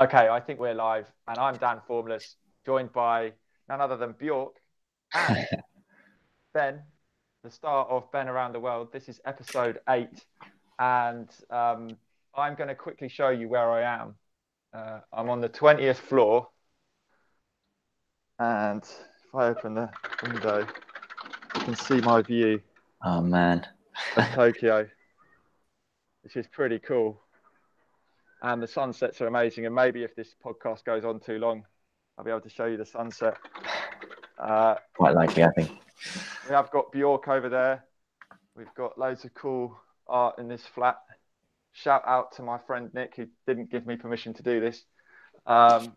Okay, I think we're live, and I'm Dan Formless, joined by none other than Bjork and Ben, the star of Ben Around the World. This is episode 8, and I'm going to quickly show you where I am. I'm on the 20th floor, and if I open the window, you can see my view Oh man, of Tokyo, which is pretty cool. And the sunsets are amazing. And maybe if this podcast goes on too long, I'll be able to show you the sunset. quite likely, I think. We have got Bjork over there. We've got loads of cool art in this flat. Shout out to my friend Nick, who didn't give me permission to do this. I'm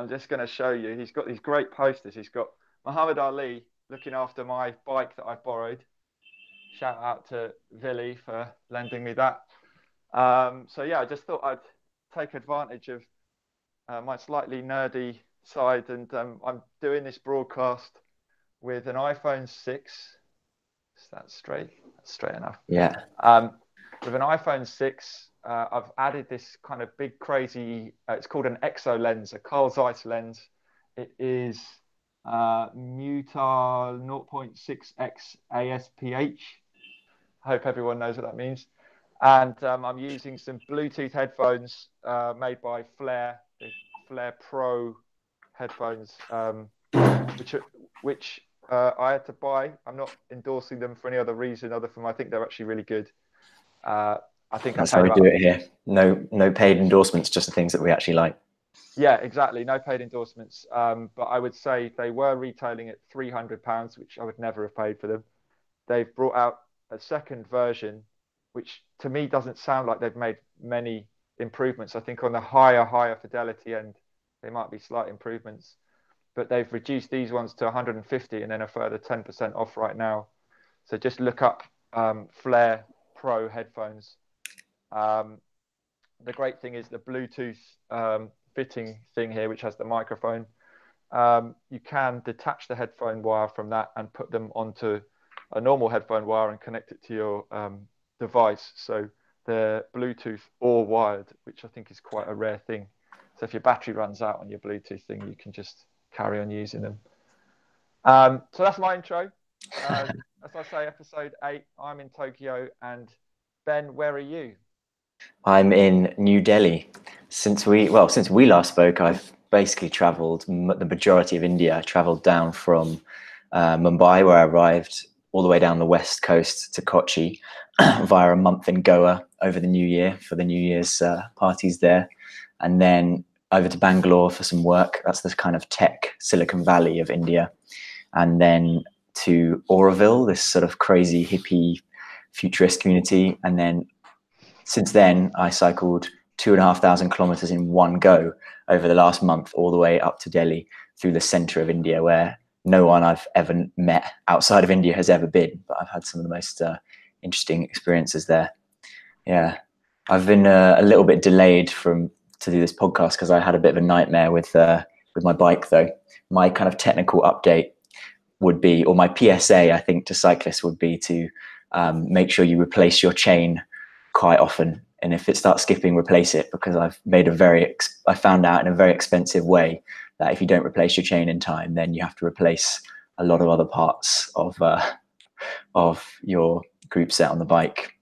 just going to show you. He's got these great posters. He's got Muhammad Ali looking after my bike that I've borrowed. Shout out to Villy for lending me that. So yeah, I just thought I'd take advantage of my slightly nerdy side, and I'm doing this broadcast with an iPhone 6. Is that straight? That's straight enough. Yeah. With an iPhone 6, I've added this kind of big crazy, it's called an EXO lens, a Carl Zeiss lens. It is Mutar 0.6x ASPH. I hope everyone knows what that means. And I'm using some Bluetooth headphones made by Flair, the Flair Pro headphones, which I had to buy. I'm not endorsing them for any other reason other than I think they're actually really good. I think That's how we do it here. No paid endorsements, just the things that we actually like. Yeah, exactly. No paid endorsements. But I would say they were retailing at £300, which I would never have paid for them. They've brought out a second version, which to me doesn't sound like they've made many improvements. I think on the higher fidelity end, there might be slight improvements, but they've reduced these ones to 150 and then a further 10% off right now. So just look up Flair Pro headphones. The great thing is the Bluetooth fitting thing here, which has the microphone. You can detach the headphone wire from that and put them onto a normal headphone wire and connect it to your device. So they're Bluetooth or wired, which I think is quite a rare thing. So if your battery runs out on your Bluetooth thing, you can just carry on using them. So that's my intro. As I say, episode 8, I'm in Tokyo. And Ben, where are you? I'm in New Delhi. Since we last spoke, I've basically travelled the majority of India. I travelled down from Mumbai, where I arrived, all the way down the west coast to Kochi via a month in Goa over the New Year for the New Year's parties there, and then over to Bangalore for some work. That's the kind of tech Silicon Valley of India, and then to Auroville, this sort of crazy hippie futurist community, and then since then I cycled 2,500 kilometers in one go over the last month, all the way up to Delhi through the center of India, where no one I've ever met outside of India has ever been, but I've had some of the most interesting experiences there. Yeah, I've been a little bit delayed to do this podcast because I had a bit of a nightmare with my bike, though. My kind of technical update would be, or my PSA, I think, to cyclists would be to make sure you replace your chain quite often. And if it starts skipping, replace it, because I found out in a very expensive way that if you don't replace your chain in time, then you have to replace a lot of other parts of your group set on the bike.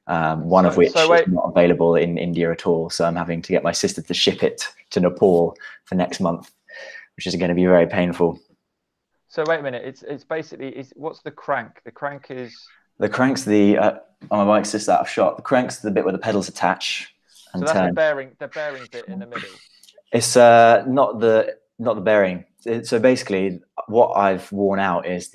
One of which is not available in India at all. So I'm having to get my sister to ship it to Nepal for next month, which is going to be very painful. So wait a minute. It's basically, what's the crank? The crank's on my bike's just out of shot. The crank's the bit where the pedals attach and so that's turn. the bearing bit in the middle. It's not the bearing. So basically, what I've worn out is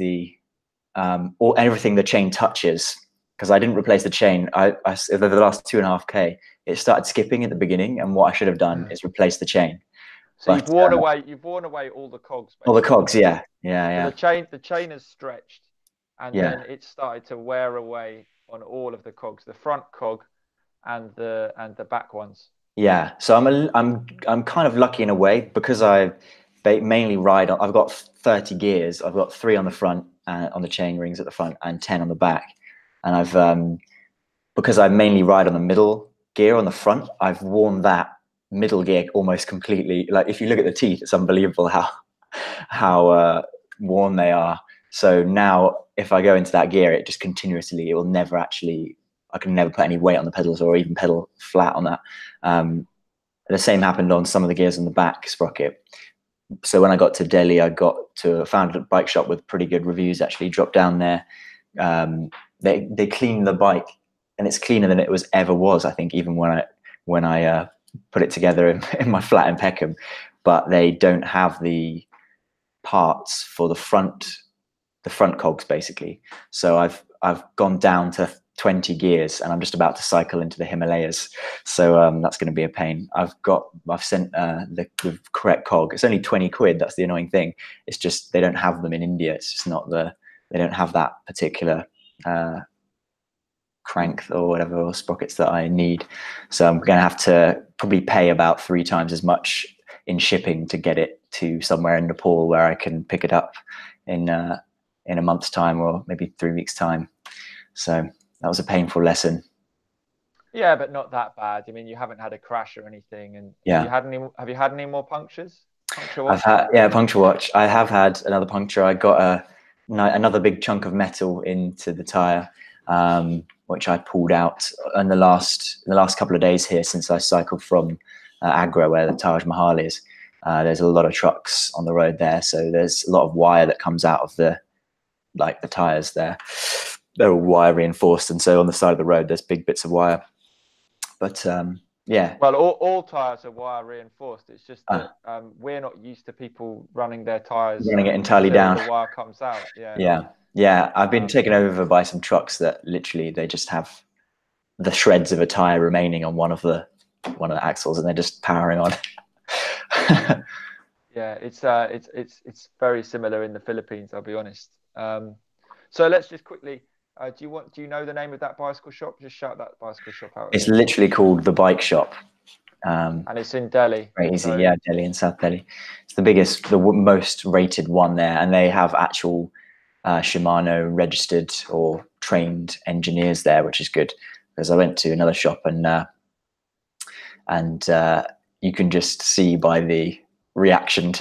everything the chain touches. Because I didn't replace the chain. I over the last 2.5K, it started skipping at the beginning, and what I should have done is replace the chain. So you've worn away all the cogs. Basically. All the cogs, yeah. So the chain has stretched, and then it started to wear away on all of the cogs, the front cog, and the back ones. Yeah. So I'm kind of lucky in a way, because I mainly ride on. I've got 30 gears. I've got 3 on the front, on the chain rings at the front, and 10 on the back. And I've because I mainly ride on the middle gear on the front, I've worn that middle gear almost completely. Like if you look at the teeth, it's unbelievable how worn they are. So now if I go into that gear, it just continuously, it will never actually, I can never put any weight on the pedals or even pedal flat on that. The same happened on some of the gears on the back sprocket. So when I got to Delhi, I found a bike shop with pretty good reviews, actually. Dropped down there. They cleaned the bike, and it's cleaner than it ever was, I think, even when I put it together in my flat in Peckham. But they don't have the parts for the front cogs, basically. So I've gone down to 20 gears, and I'm just about to cycle into the Himalayas. So that's going to be a pain. I've sent the correct cog. It's only 20 quid. That's the annoying thing. It's just they don't have them in India. It's just not they don't have that particular crank or whatever, or sprockets that I need. So I'm going to have to probably pay about 3 times as much in shipping to get it to somewhere in Nepal where I can pick it up in a month's time or maybe 3 weeks' time. So that was a painful lesson. Yeah, but not that bad. I mean, you haven't had a crash or anything, and yeah. Have you had any more punctures? I've had puncture watch. I have had another puncture. I got another big chunk of metal into the tire, which I pulled out in the last couple of days here since I cycled from Agra, where the Taj Mahal is. There's a lot of trucks on the road there, so there's a lot of wire that comes out of the tires there. They're all wire reinforced, and so on the side of the road there's big bits of wire. But yeah. Well, all tires are wire reinforced. It's just that we're not used to people running their tires running it entirely down. The wire comes out. Yeah. I've been taken over by some trucks that literally they just have the shreds of a tire remaining on one of the axles, and they're just powering on. Yeah, it's very similar in the Philippines, I'll be honest. So let's just quickly. Do you know the name of that bicycle shop? Just shout that bicycle shop out. It's literally called The Bike Shop. And it's in Delhi. Crazy, yeah, Delhi, in South Delhi. It's the most rated one there, and they have actual Shimano registered or trained engineers there, which is good. Because I went to another shop and you can just see by the reaction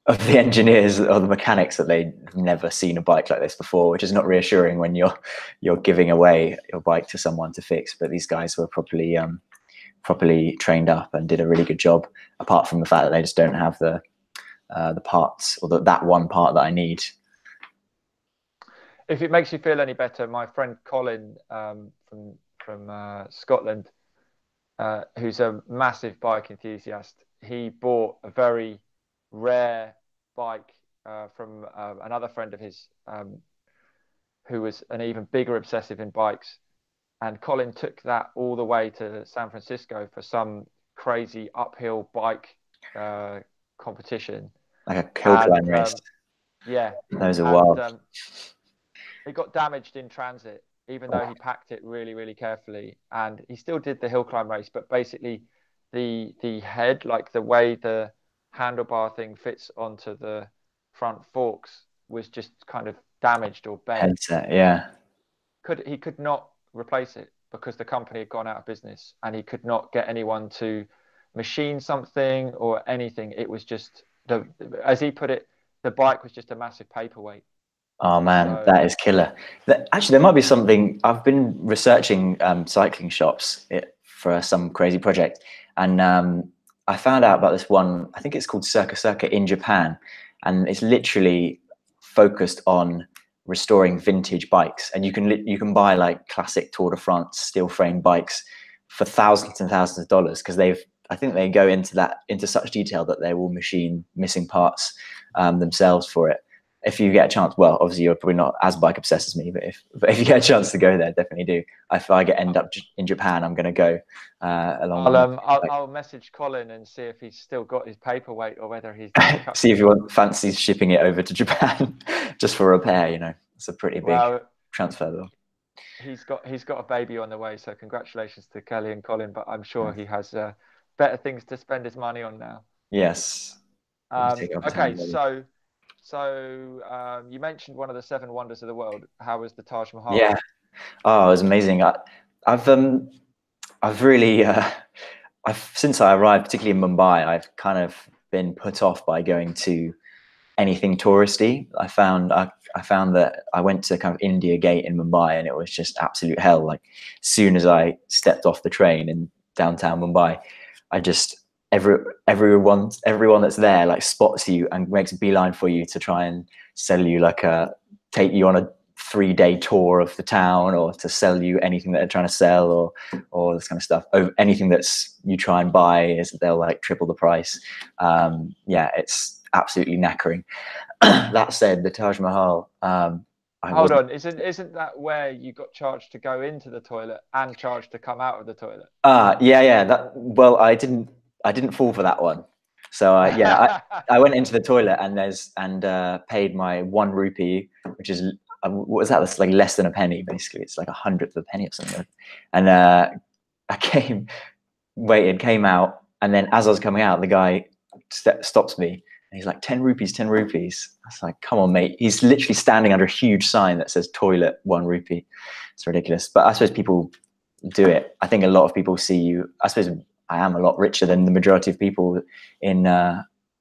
of the engineers or the mechanics that they've never seen a bike like this before, which is not reassuring when you're giving away your bike to someone to fix. But these guys were properly trained up and did a really good job, apart from the fact that they just don't have the parts, or that one part that I need. If it makes you feel any better, my friend Colin from Scotland, who's a massive bike enthusiast, he bought a very rare bike from another friend of his who was an even bigger obsessive in bikes. And Colin took that all the way to San Francisco for some crazy uphill bike competition. Like a hill climb race. Yeah. Those are wild. It got damaged in transit, even though he packed it really, really carefully. And he still did the hill climb race, but basically the head, like the way the handlebar thing fits onto the front forks, was just kind of damaged or bent. Headset, yeah. He could not replace it because the company had gone out of business, and he could not get anyone to machine something or anything. It was just, as he put it, the bike was just a massive paperweight. Oh man, that is killer. Actually, there might be something. I've been researching cycling shops for some crazy project, and I found out about this one. I think it's called Circa in Japan, and it's literally focused on restoring vintage bikes. And you can buy like classic Tour de France steel frame bikes for thousands and thousands of dollars, because I think they go into such detail that they will machine missing parts themselves for it. If you get a chance, well, obviously you're probably not as bike obsessed as me, but if you get a chance to go there, definitely do. If I end up in Japan, I'm going to go along. I'll message Colin and see if he's still got his paperweight, or whether he's see if he fancies shipping it over to Japan just for repair. You know, it's a pretty big transfer bill. He's got a baby on the way, so congratulations to Kelly and Colin. But I'm sure he has better things to spend his money on now. Yes. Okay, so you mentioned one of the 7 wonders of the world. How was the Taj Mahal? Yeah. Oh, it was amazing. I've really since I arrived, particularly in Mumbai, I've kind of been put off by going to anything touristy. I found that I went to kind of India Gate in Mumbai, and it was just absolute hell. Like as soon as I stepped off the train in downtown Mumbai, I just everyone that's there like spots you and makes a beeline for you to try and sell you take you on a 3-day tour of the town, or to sell you anything that they're trying to sell, or this kind of stuff. Anything that's you try and buy is they'll like triple the price. Yeah, it's absolutely knackering. That said, the Taj Mahal, Hold on, isn't that where you got charged to go into the toilet and charged to come out of the toilet? Yeah. Well, I didn't fall for that one. So yeah, I went into the toilet and paid my 1 rupee, which is what was that? That's like less than a penny, basically. It's like 100th of a penny or something. And I came out, and then as I was coming out, the guy stops me, and he's like, 10 rupees, 10 rupees. I was like, come on, mate. He's literally standing under a huge sign that says toilet 1 rupee. It's ridiculous. But I suppose people do it. I think a lot of people see you. I suppose I am a lot richer than the majority of people in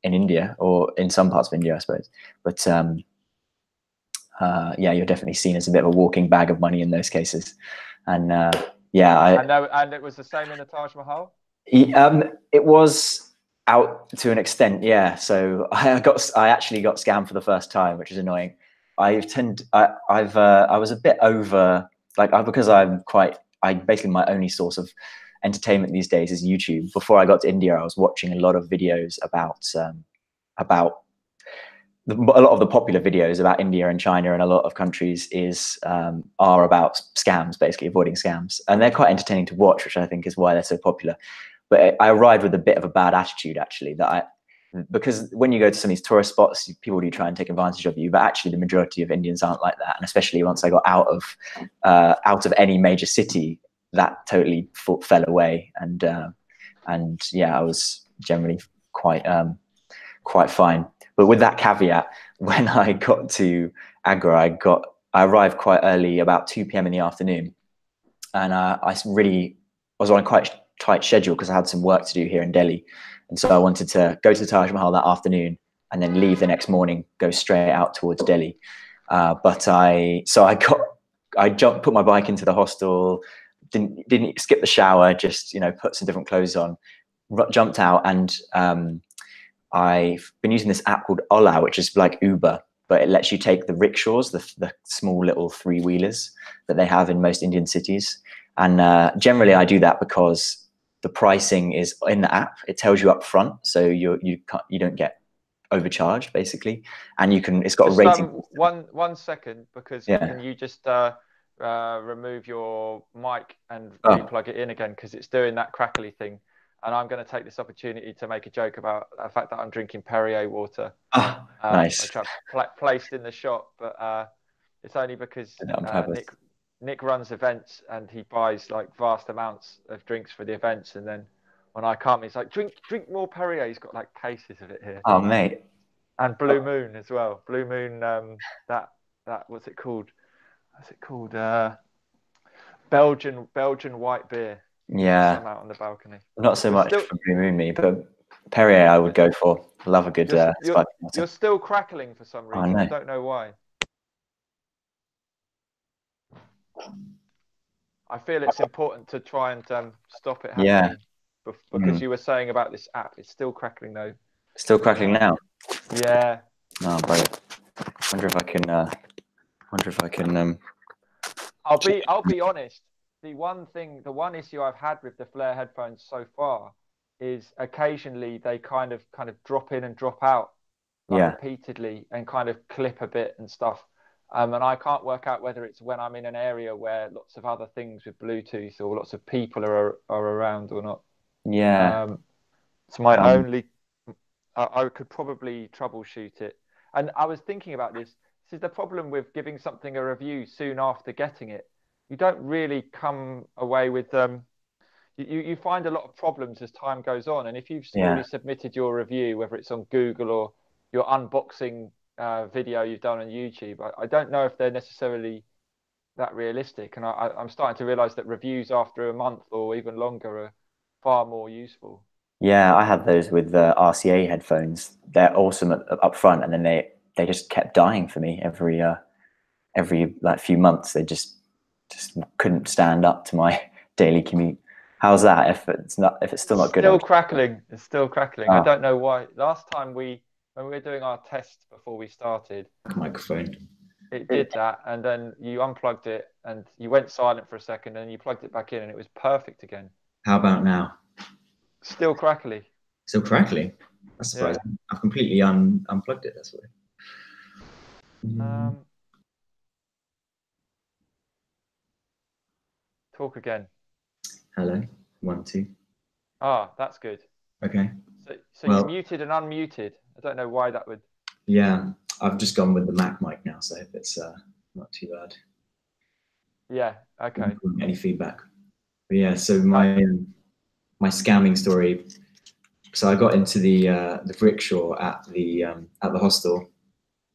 India, or in some parts of India, I suppose. But yeah, you're definitely seen as a bit of a walking bag of money in those cases. And yeah, and it was the same in the Taj Mahal. It was out to an extent, yeah. So I actually got scammed for the first time, which is annoying. I was a bit over, because I basically, my only source of entertainment these days is YouTube. Before I got to India, I was watching a lot of videos about a lot of the popular videos about India and China and a lot of countries are about scams, basically avoiding scams, and they're quite entertaining to watch, which I think is why they're so popular. But I arrived with a bit of a bad attitude, actually, because when you go to some of these tourist spots, people do try and take advantage of you, but actually the majority of Indians aren't like that. And especially once I got out of any major city, that totally fell away. And yeah, I was generally quite fine. But with that caveat, when I got to Agra, I arrived quite early, about 2 p.m. in the afternoon, and I was on a quite tight schedule because I had some work to do here in Delhi, and so I wanted to go to the Taj Mahal that afternoon and then leave the next morning, go straight out towards Delhi. But I put my bike into the hostel, didn't skip the shower, just put some different clothes on, jumped out, and I've been using this app called Ola, which is like Uber, but it lets you take the rickshaws, the small little 3-wheelers that they have in most Indian cities. And generally, I do that because the pricing is in the app. It tells you up front, so you don't get overcharged, basically. And it's got just, a rating. 1 second, because can you just remove your mic and re-plug it in again, because it's doing that crackly thing. And I'm going to take this opportunity to make a joke about the fact that I'm drinking Perrier water, Nice, which I placed in the shop, but it's only because Nick runs events and he buys like vast amounts of drinks for the events, and then when I come, he's like, drink more Perrier. He's got like cases of it here. Oh, mate. And Blue Moon as well. Blue Moon, that what's it called? Belgian white beer. Yeah. Some out on the balcony. Not so much for Blue Moon, me, but Perrier I would go for. Love a good you're still crackling for some reason. I don't know why. I feel it's important to try and stop it happening. Yeah. Because you were saying about this app, it's still crackling though. Still crackling now? Yeah. Oh, brilliant. Wonder if I can. I'll be honest. The one issue I've had with the Flare headphones so far is occasionally they kind of drop in and drop out repeatedly and kind of clip a bit and stuff. And I can't work out whether it's when I'm in an area where lots of other things with Bluetooth or lots of people are around or not. Yeah. It's my only. I could probably troubleshoot it. And I was thinking about this. This is the problem with giving something a review soon after getting it. You don't really come away with you find a lot of problems as time goes on. And if you've already submitted your review, whether it's on Google or your unboxing video you've done on YouTube, I don't know if they're necessarily that realistic. And I'm starting to realize that reviews after a month or even longer far more useful. Yeah, I had those with the RCA headphones. They're awesome up front, and then they just kept dying for me every like few months. They just couldn't stand up to my daily commute. How's that? If it's still not good, Still crackling. It's still crackling. I Oh, don't know why. Last time when we were doing our test before we started, microphone. it did that, and then you unplugged it and you went silent for a second, and you plugged it back in, and it was perfect again. How about now? Still crackly. Still crackling. That's surprising. Yeah. I've completely unplugged it. That's weird. Talk again. Hello, 1, 2. Ah, that's good. Okay. So you muted and unmuted. I don't know why that would. Yeah, I've just gone with the Mac mic now, so I hope it's not too bad. Yeah. Okay. Any feedback? But yeah. So my scamming story. So I got into the rickshaw at the hostel,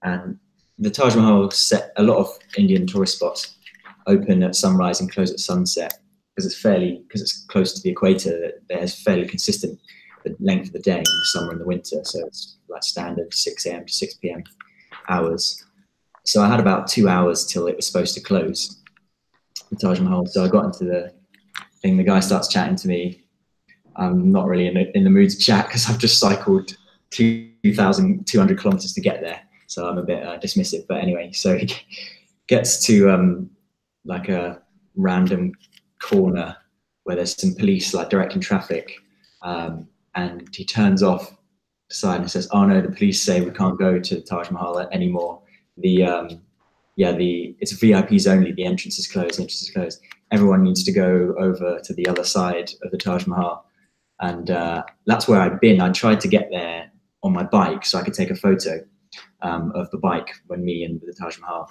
and the Taj Mahal set a lot of Indian tourist spots open at sunrise and close at sunset because it's close to the equator. There's fairly consistent the length of the day in the summer and the winter, so it's like standard 6 a.m. to 6 p.m. hours. So I had about 2 hours till it was supposed to close, the Taj Mahal. So I got into the thing. The guy starts chatting to me. I'm not really in the mood to chat because I've just cycled 2,200 kilometers to get there. So I'm a bit dismissive. But anyway, so he gets to like a random corner where there's some police like directing traffic. And he turns off the side and says, "Oh no, the police say we can't go to the Taj Mahal anymore. It's VIPs only. The entrance is closed. Everyone needs to go over to the other side of the Taj Mahal." And that's where I'd been. I tried to get there on my bike so I could take a photo of the bike when me and the Taj Mahal.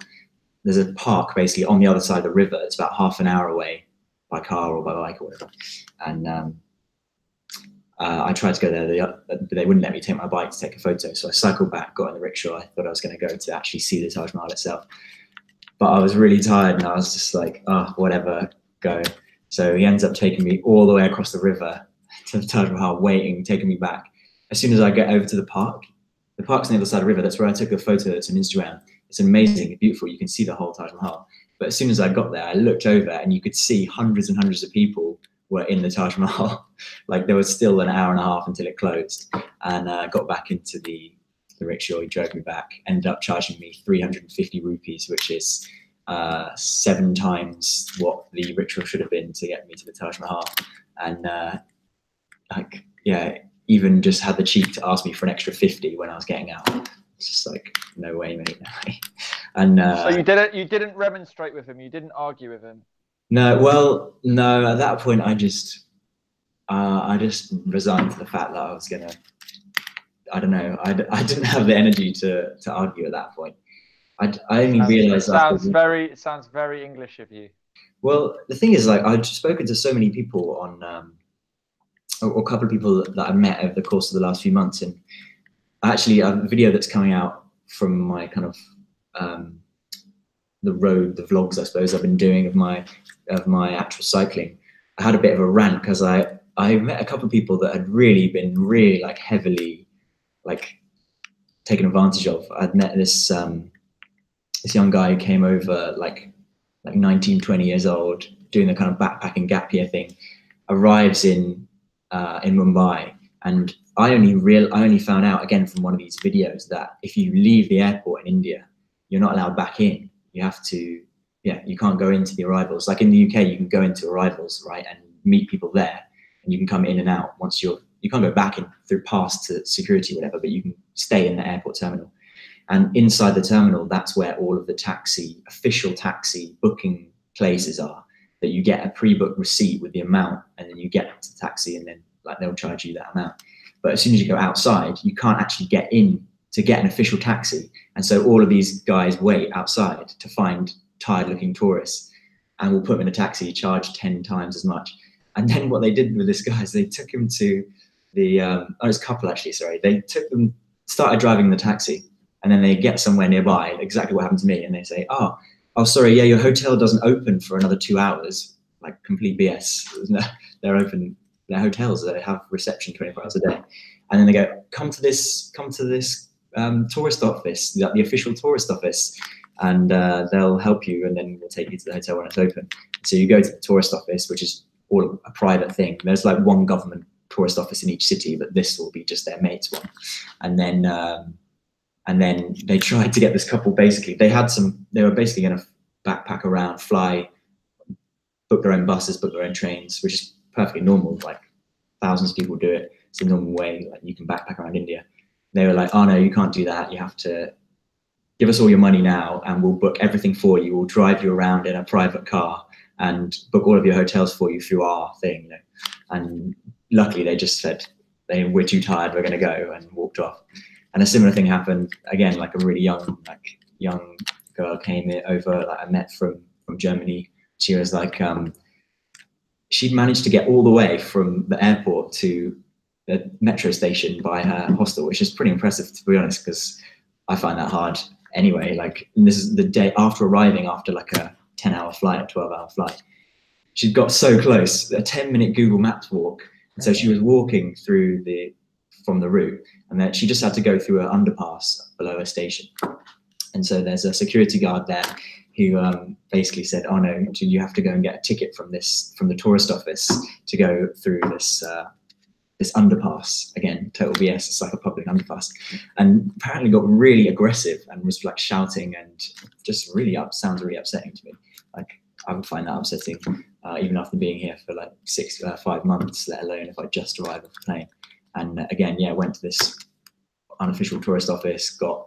There's a park basically on the other side of the river. It's about half an hour away by car or by bike or whatever. And I tried to go there, but they wouldn't let me take my bike to take a photo. So I cycled back, got in the rickshaw. I thought I was going to go to actually see the Taj Mahal itself. But I was really tired and I was just like, oh, whatever, go. So he ends up taking me all the way across the river to the Taj Mahal, taking me back. As soon as I get over to the park's on the other side of the river. That's where I took a photo that's on Instagram. It's amazing, beautiful. You can see the whole Taj Mahal. But as soon as I got there, I looked over and you could see hundreds and hundreds of people were in the Taj Mahal. Like there was still an hour and a half until it closed. And I got back into the rickshaw. He drove me back, ended up charging me 350 rupees, which is 7 times what the rickshaw should have been to get me to the Taj Mahal. And even just had the cheek to ask me for an extra 50 when I was getting out. It's just like, no way, mate. No way. And so you didn't remonstrate with him. You didn't argue with him. No. At that point, I just resigned to the fact that I was gonna. I don't know. I didn't have the energy to argue at that point. I only realized. It sounds very English of you. Well, the thing is, like, I'd spoken to so many people on. Or a couple of people that I met over the course of the last few months, and actually a video that's coming out from my kind of the vlogs I suppose I've been doing of my actual cycling. I had a bit of a rant because I met a couple of people that had really been like heavily like taken advantage of. I'd met this young guy who came over like 19, 20 years old, doing the kind of backpacking gap year thing, arrives in Mumbai, and I only found out again from one of these videos that if you leave the airport in India, you're not allowed back in. You have to, you can't go into the arrivals. Like in the UK, you can go into arrivals, right, and meet people there, and you can come in and out once you can't go back in through past to security, or whatever, but you can stay in the airport terminal. And inside the terminal, that's where all of the official taxi booking places are. That you get a pre-booked receipt with the amount, and then you get to the taxi, and then like they'll charge you that amount. But as soon as you go outside, you can't actually get in to get an official taxi. And so all of these guys wait outside to find tired-looking tourists, and we'll put them in a taxi, charge 10 times as much. And then what they did with this guy is they took him to the it was a couple actually. Sorry, they took them, started driving the taxi, and then they get somewhere nearby. Exactly what happened to me, and they say, "Oh, sorry, your hotel doesn't open for another 2 hours." Like complete BS. They're open their hotels that have reception 24 hours a day, and then they go, come to this tourist office, the official tourist office, and they'll help you, and then we'll take you to the hotel when it's open. So you go to the tourist office, which is all a private thing. There's like one government tourist office in each city, but this will be just their mate's one. And then they tried to get this couple, basically they were basically going to backpack around, fly, book their own buses, book their own trains, which is perfectly normal. Like thousands of people do it. It's a normal way. Like you can backpack around India. They were like, oh no, you can't do that. You have to give us all your money now and we'll book everything for you. We'll drive you around in a private car and book all of your hotels for you through our thing, you know. And luckily they just said, we're too tired, we're going to go, and walked off. And a similar thing happened again, like a really young girl came over, like I met from Germany. She was like, she'd managed to get all the way from the airport to the metro station by her hostel, which is pretty impressive, to be honest, because I find that hard anyway. Like, and this is the day after arriving, after like a 10-hour flight, a 12-hour flight. She'd got so close, a 10-minute Google Maps walk. And so she was walking from the route, and then she just had to go through an underpass below a station. And so there's a security guard there who basically said, oh no, you have to go and get a ticket from the tourist office to go through this underpass. Again, total BS, it's like a public underpass. And apparently got really aggressive and was like shouting, and just really sounds really upsetting to me. Like, I would find that upsetting, even after being here for like 5 months, let alone if I just arrived off the plane. And again, yeah, went to this unofficial tourist office, got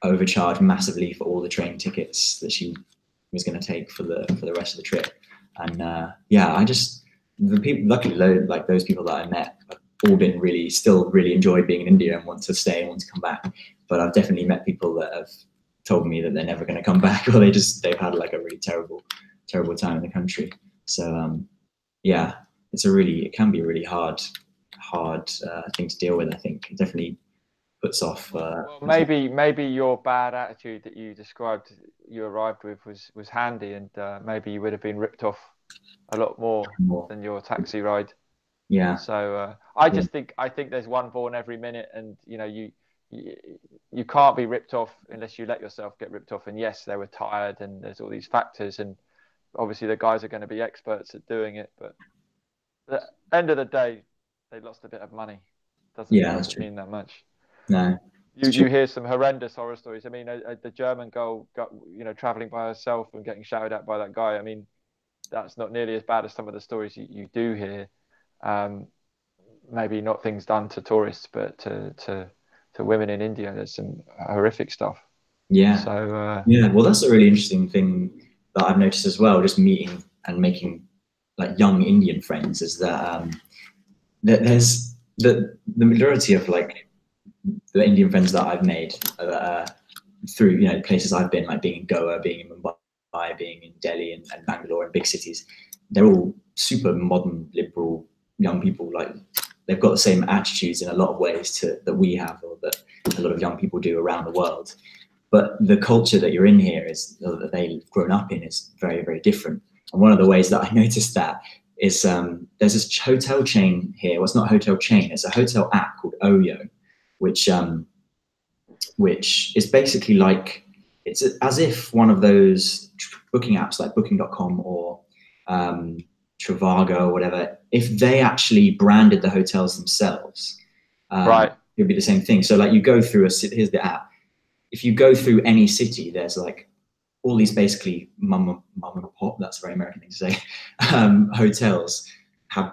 overcharged massively for all the train tickets that she was going to take for the rest of the trip. And luckily, like those people that I met have all been still really enjoy being in India and want to stay and want to come back. But I've definitely met people that have told me that they're never going to come back, or they've had like a really terrible time in the country. So it can be a really hard thing to deal with. I think it definitely puts off. Well, maybe your bad attitude that you described you arrived with was handy, and maybe you would have been ripped off a lot more than your taxi ride. Yeah. So I think there's one born every minute, and you know you can't be ripped off unless you let yourself get ripped off. And yes, they were tired, and there's all these factors, and obviously the guys are going to be experts at doing it, but at the end of the day, they lost a bit of money. Doesn't mean that much. No. You hear some horrendous horror stories. I mean, the German girl got, traveling by herself and getting shouted at by that guy. I mean, that's not nearly as bad as some of the stories you do hear. Maybe not things done to tourists, but to women in India, there's some horrific stuff. Yeah. So well, that's a really interesting thing that I've noticed as well. Just meeting and making like young Indian friends is that there's the majority of like the Indian friends that I've made through places I've been, like being in Goa, being in Mumbai, being in Delhi and Bangalore and big cities. They're all super modern, liberal young people. Like they've got the same attitudes in a lot of ways that we have, or that a lot of young people do around the world. But the culture that you're in here that they've grown up in is very, very different. And one of the ways that I noticed that is there's this hotel chain here. Well, it's not a hotel chain. It's a hotel app called Oyo, which is basically like, it's as if one of those booking apps like Booking.com or Trivago or whatever, if they actually branded the hotels themselves, right, it would be the same thing. So like you go through here's the app. If you go through any city, there's like all these basically mum and pop, that's a very American thing to say, hotels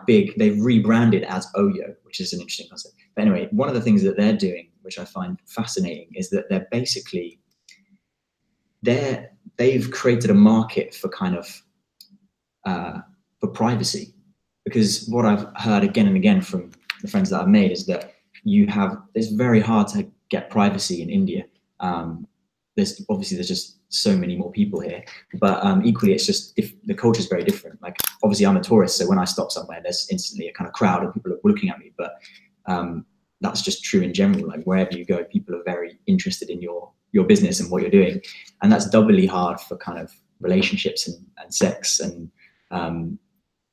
they've rebranded as Oyo, which is an interesting concept. But anyway, one of the things that they're doing, which I find fascinating, is that they're basically, they've created a market for kind of, for privacy. Because what I've heard again and again from the friends that I've made is that it's very hard to get privacy in India. There's just so many more people here, but equally it's just the culture is very different. Like obviously I'm a tourist, so when I stop somewhere there's instantly a kind of crowd of people looking at me, but that's just true in general. Like wherever you go, people are very interested in your business and what you're doing, and that's doubly hard for kind of relationships and sex and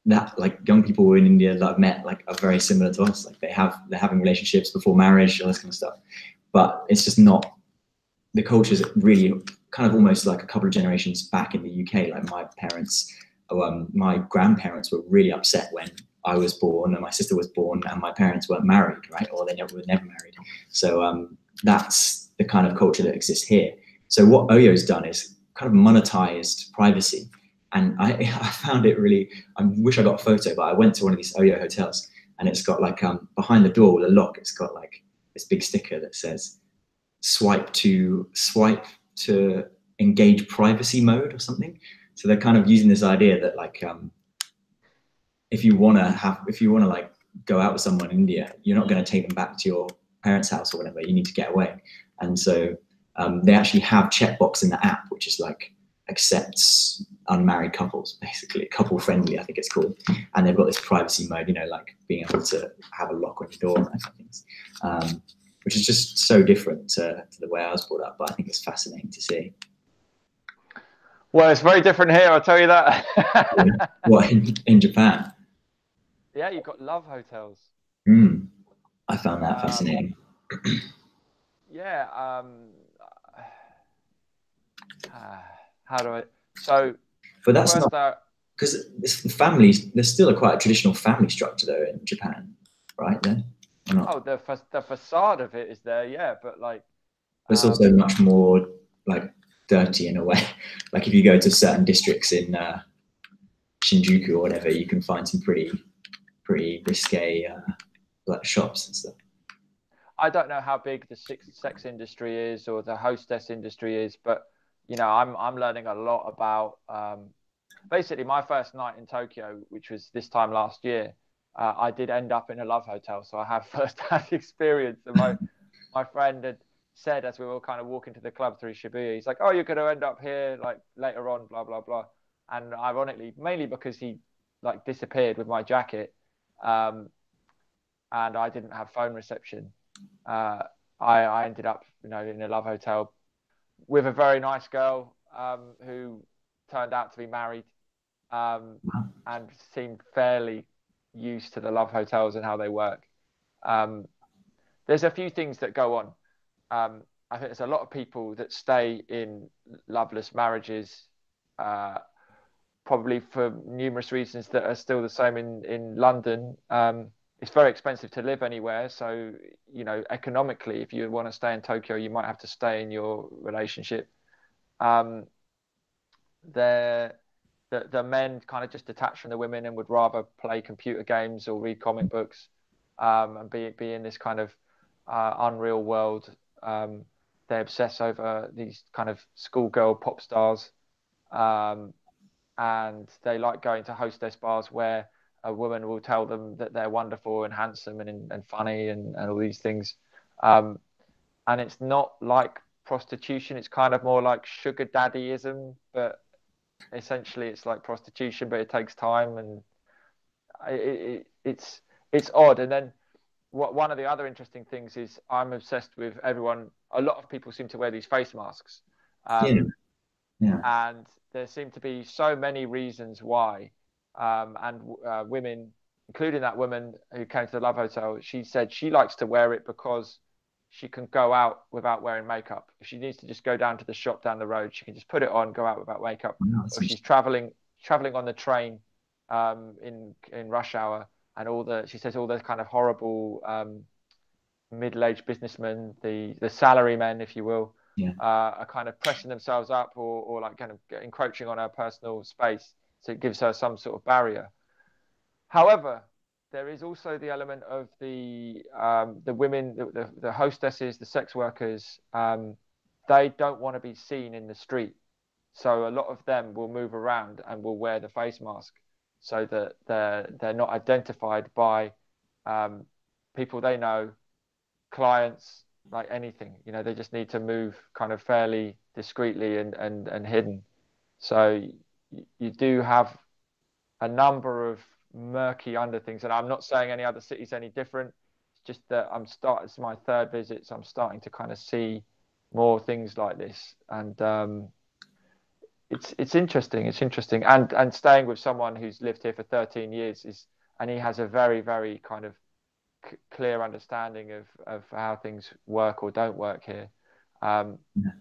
that like young people in India that I've met like are very similar to us. Like they're having relationships before marriage, all this kind of stuff. But it's just not, the culture is really kind of almost like a couple of generations back in the UK. Like my parents, my grandparents were really upset when I was born and my sister was born and my parents weren't married, right? Or they were never married. So that's the kind of culture that exists here. So what Oyo's done is kind of monetized privacy. And I found it really, I wish I got a photo, but I went to one of these Oyo hotels and it's got like behind the door with a lock, it's got like this big sticker that says swipe to engage privacy mode or something. So they're kind of using this idea that like if you want to like go out with someone in India, you're not going to take them back to your parents' house or whatever. You need to get away. And so they actually have checkbox in the app, which is like accepts unmarried couples, basically couple friendly, I think it's called. And they've got this privacy mode, you know, like being able to have a lock on your door and that kind of things. Which is just so different to the way I was brought up, but I think it's fascinating to see. Well, it's very different here, I'll tell you that. Yeah. What, in Japan? Yeah, you've got love hotels. I found that fascinating. Yeah. How do I? So, but that's not because the families. There's still quite a traditional family structure though in Japan, right? There. Oh, the facade of it is there, yeah, but like. But it's also much more like dirty in a way. Like if you go to certain districts in Shinjuku or whatever, you can find some pretty risque like shops and stuff. I don't know how big the sex industry is or the hostess industry is, but you know, I'm learning a lot about basically my first night in Tokyo, which was this time last year. I did end up in a love hotel, so I have first-hand experience. And my friend had said as we were kind of walking to the club through Shibuya, he's like, "Oh, you're going to end up here like later on, blah blah blah." And ironically, mainly because he like disappeared with my jacket, and I didn't have phone reception. I ended up, you know, in a love hotel with a very nice girl who turned out to be married and seemed fairly used to the love hotels and how they work. There's a few things that go on. I think there's a lot of people that stay in loveless marriages, probably for numerous reasons that are still the same in London. It's very expensive to live anywhere. So, you know, economically, if you want to stay in Tokyo, you might have to stay in your relationship. The men kind of just detach from the women and would rather play computer games or read comic books and be in this kind of unreal world. They obsess over these kind of schoolgirl pop stars. And they like going to hostess bars where a woman will tell them that they're wonderful and handsome and funny and all these things. And it's not like prostitution. It's kind of more like sugar daddyism, but essentially it's like prostitution, but it takes time and it's odd. And then one of the other interesting things is I'm obsessed with everyone. A lot of people seem to wear these face masks. Yeah. And there seem to be so many reasons why. And women, including that woman who came to the Love Hotel, she said she likes to wear it because she can go out without wearing makeup. If she needs to just go down to the shop down the road, she can just put it on, go out without makeup. Or she's traveling on the train in rush hour, and she says all those kind of horrible middle-aged businessmen, the salary men, if you will, are kind of pressing themselves up or like kind of encroaching on her personal space. So it gives her some sort of barrier. However, there is also the element of the women, the hostesses, the sex workers. They don't want to be seen in the street. So a lot of them will move around and will wear the face mask so that they're not identified by people they know, clients, like anything. You know, they just need to move kind of fairly discreetly and hidden. So you do have a number of murky under things, and I'm not saying any other city's any different. It's just that it's my third visit, so I'm starting to kind of see more things like this. And it's interesting. It's interesting, and staying with someone who's lived here for 13 years and he has a very, very kind of clear understanding of how things work or don't work here. Um, Yeah.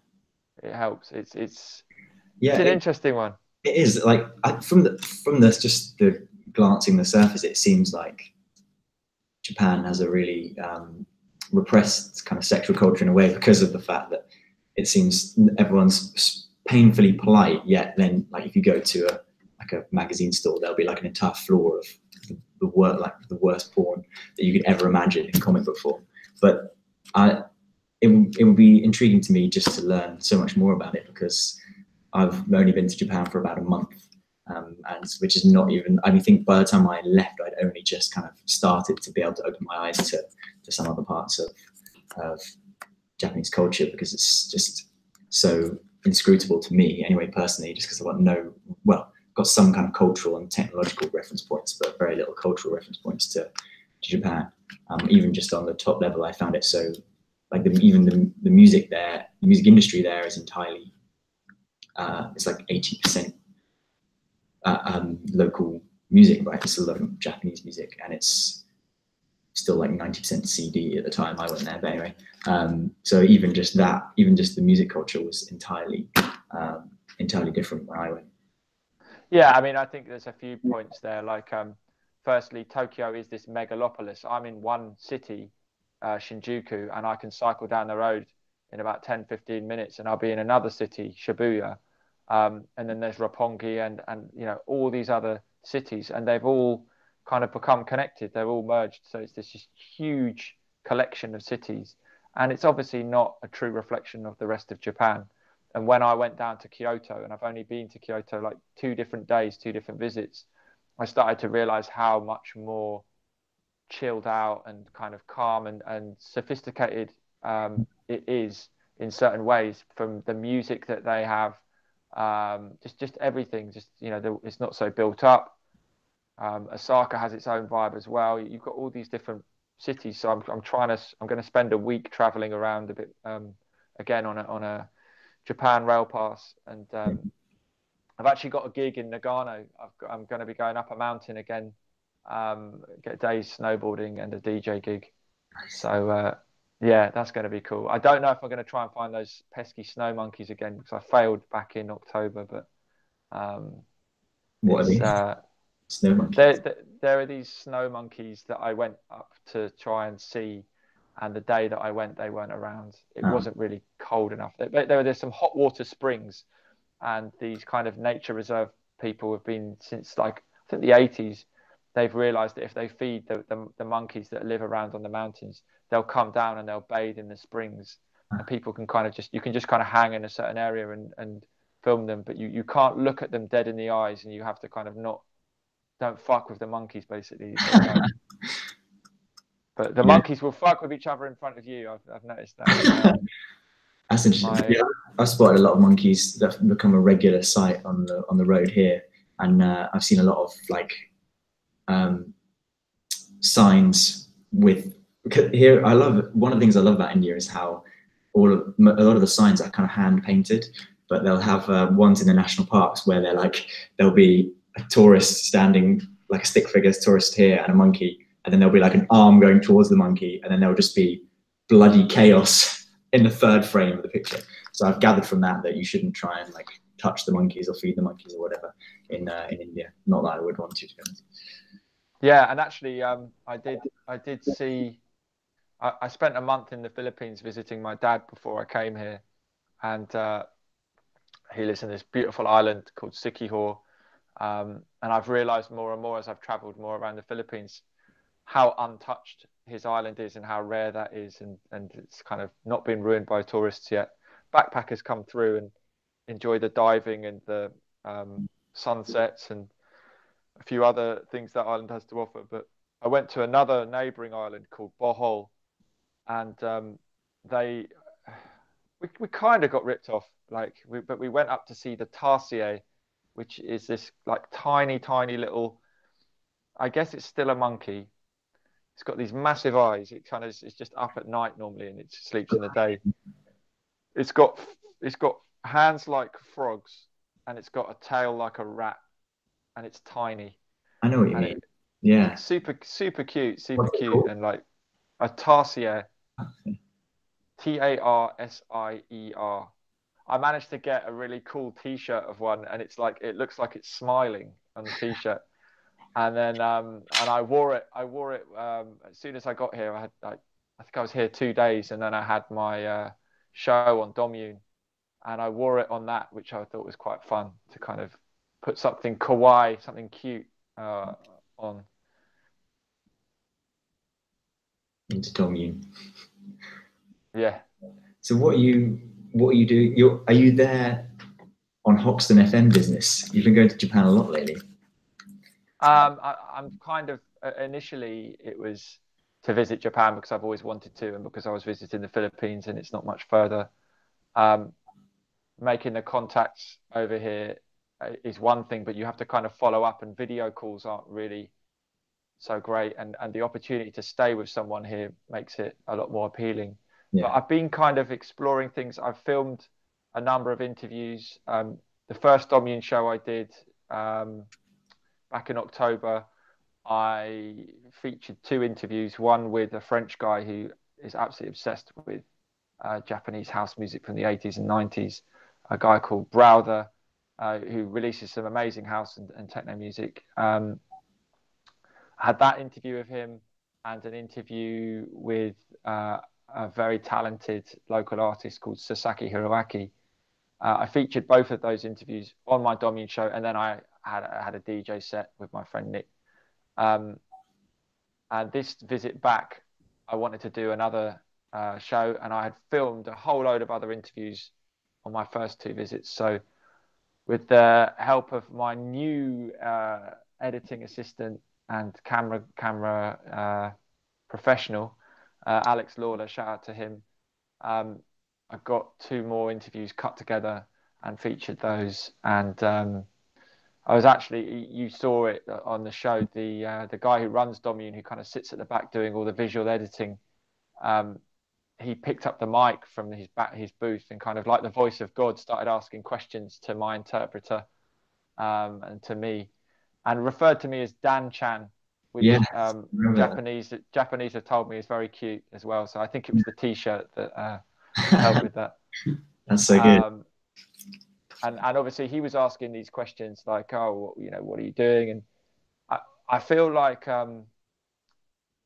it helps. It's Yeah, an interesting one. it is like from the just the glancing the surface, it seems like Japan has a really repressed kind of sexual culture in a way because of the fact that it seems everyone's painfully polite. Yet then, like if you go to a magazine store, there'll be like an entire floor of the worst porn that you could ever imagine in comic book form. But it would be intriguing to me just to learn so much more about it because I've only been to Japan for about a month, and which is not even. I think by the time I left, I'd only just kind of started to be able to open my eyes to some other parts of Japanese culture because it's just so inscrutable to me anyway personally. Just because got some kind of cultural and technological reference points, but very little cultural reference points to Japan. Even just on the top level, I found it so like the music there, the music industry there is entirely. It's like 80% local music, right? It's a lot of Japanese music, and it's still like 90% CD at the time I went there. But anyway, so even just the music culture was entirely different when I went. Yeah, I mean, I think there's a few points there. Like, firstly, Tokyo is this megalopolis. I'm in one city, Shinjuku, and I can cycle down the road in about 10, 15 minutes, and I'll be in another city, Shibuya. And then there's Roppongi and all these other cities, and they've all kind of become connected. They're all merged, so it's this just huge collection of cities, and it's obviously not a true reflection of the rest of Japan. And when I went down to Kyoto, and I've only been to Kyoto like 2 different days, 2 different visits, I started to realize how much more chilled out and kind of calm and sophisticated it is in certain ways, from the music that they have, just everything. Just it's not so built up. Osaka has its own vibe as well. You've got all these different cities, so I'm going to spend a week traveling around a bit, again on a Japan rail pass, and I've actually got a gig in Nagano. I'm going to be going up a mountain again, get a day's snowboarding and a DJ gig. So yeah, that's going to be cool. I don't know if I'm going to try and find those pesky snow monkeys again because I failed back in October. But What are these? Snow monkeys? There are these snow monkeys that I went up to try and see, and the day that I went, they weren't around. It wasn't really cold enough. There's some hot water springs, and these kind of nature reserve people have been since like I think the 80s. They've realised that if they feed the monkeys that live around on the mountains, they'll come down and they'll bathe in the springs, and people can kind of you can just kind of hang in a certain area and film them, but you can't look at them dead in the eyes, and you have to kind of don't fuck with the monkeys basically. But the monkeys will fuck with each other in front of you. I've noticed that. That's interesting. I've spotted a lot of monkeys that have become a regular sight on the road here, and I've seen a lot of like signs with here. One of the things I love about India is how a lot of the signs are kind of hand painted, but they'll have ones in the national parks where there'll be a tourist standing, like a stick figure tourist here, and a monkey, and then there'll be like an arm going towards the monkey, and then there'll just be bloody chaos in the third frame of the picture. So I've gathered from that you shouldn't try and like touch the monkeys or feed the monkeys or whatever in India. Not that I would want to be honest. Yeah, and actually, I did see. I spent a month in the Philippines visiting my dad before I came here, and he lives in this beautiful island called Siquijor. And I've realised more and more as I've travelled more around the Philippines how untouched his island is and how rare that is, and it's kind of not been ruined by tourists yet. Backpackers come through and enjoy the diving and the sunsets and a few other things that island has to offer. But I went to another neighbouring island called Bohol, and they we kind of got ripped off. But we went up to see the tarsier, which is this like tiny little. I guess it's still a monkey. It's got these massive eyes. It's just up at night normally, and it sleeps in the day. It's got hands like frogs, and it's got a tail like a rat, and it's tiny, I know what you and mean. Yeah. it's super cute, super What's it cute, called? and like a tarsier, Tarsier. I managed to get a really cool T-shirt of one, and it's like it looks like it's smiling on the T-shirt. And then and I wore it. As soon as I got here. I think I was here 2 days, and then I had my show on Domune, and I wore it on that, which I thought was quite fun to kind of put something kawaii, something cute on. Into Domune. Yeah. So what are you doing? Are you there on Hoxton FM business? You've been going to Japan a lot lately. I'm kind of initially it was to visit Japan because I've always wanted to, and because I was visiting the Philippines and it's not much further. Um, Making the contacts over here is one thing, but you have to kind of follow up, and video calls aren't really so great, and the opportunity to stay with someone here makes it a lot more appealing. But Yeah. I've been kind of exploring things. I've filmed a number of interviews. The first Dominion show I did back in October, I featured two interviews, one with a French guy who is absolutely obsessed with Japanese house music from the 80s and 90s, a guy called Browther, who releases some amazing house and techno music. I had that interview with him and an interview with a very talented local artist called Sasaki Hiroaki. I featured both of those interviews on my Dominion show, and then I had a DJ set with my friend Nick. Um, and this visit back, I wanted to do another show, and I had filmed a whole load of other interviews on my first two visits. So, with the help of my new editing assistant and camera professional, Alex Lawler, shout out to him. I got two more interviews cut together and featured those, and I was actually, you saw it on the show, the guy who runs Domune, who kind of sits at the back doing all the visual editing. Um, he picked up the mic from his booth and kind of like the voice of God started asking questions to my interpreter and to me, and referred to me as Dan Chan, Yeah. which Remember Japanese have told me is very cute as well. So I think it was the T-shirt that helped with that. that's so good. Um, and obviously he was asking these questions like, oh, what are you doing? And I feel like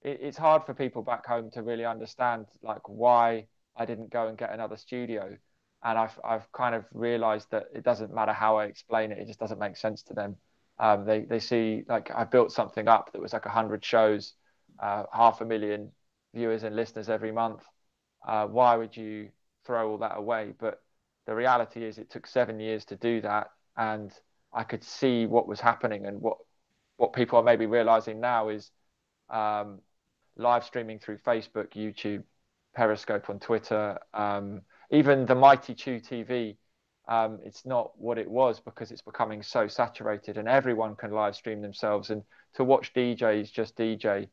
it's hard for people back home to really understand like why I didn't go and get another studio. And I've kind of realized that it doesn't matter how I explain it, it just doesn't make sense to them. They see like I built something up that was like 100 shows, 500,000 viewers and listeners every month. Why would you throw all that away? But the reality is it took 7 years to do that, and I could see what was happening, and what people are maybe realizing now is um, live streaming through Facebook, YouTube, Periscope on Twitter, even the mighty Chew TV. It's not what it was because it's becoming so saturated, and everyone can live stream themselves. And to watch DJs just DJ,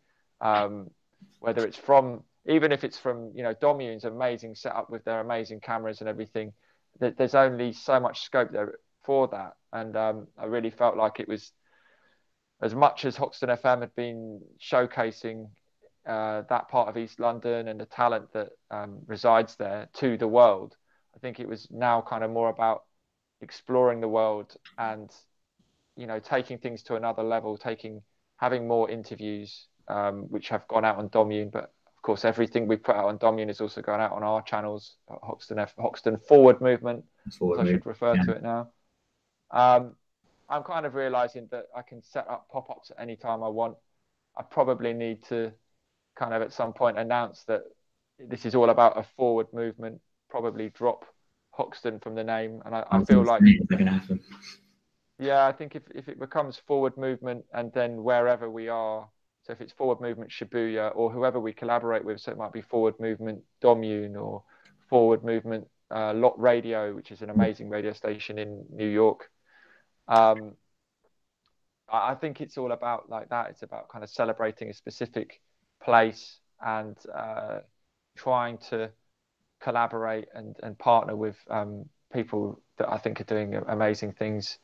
whether it's from, even if it's from, Domune's amazing setup with their amazing cameras and everything, there's only so much scope there for that. And I really felt like it was, as much as Hoxton FM had been showcasing that part of East London and the talent that resides there to the world, I think it was now kind of more about exploring the world and taking things to another level, having more interviews which have gone out on Domune, but of course everything we put out on Domune has also gone out on our channels, Hoxton Forward Movement, as Forward I move. should refer Yeah. to it now. Um, I'm kind of realizing that I can set up pop-ups at any time I want. I probably need to kind of at some point announce that this is all about a forward movement, probably drop Hoxton from the name. And I I was feel going to like, say, is that going to happen? yeah, I think if it becomes forward movement and then wherever we are, so if it's forward movement Shibuya or whoever we collaborate with, so it might be forward movement Domune or forward movement Lot Radio, which is an amazing radio station in New York. Um, I think it's all about like that. It's about kind of celebrating a specific place and trying to collaborate and partner with people that I think are doing amazing things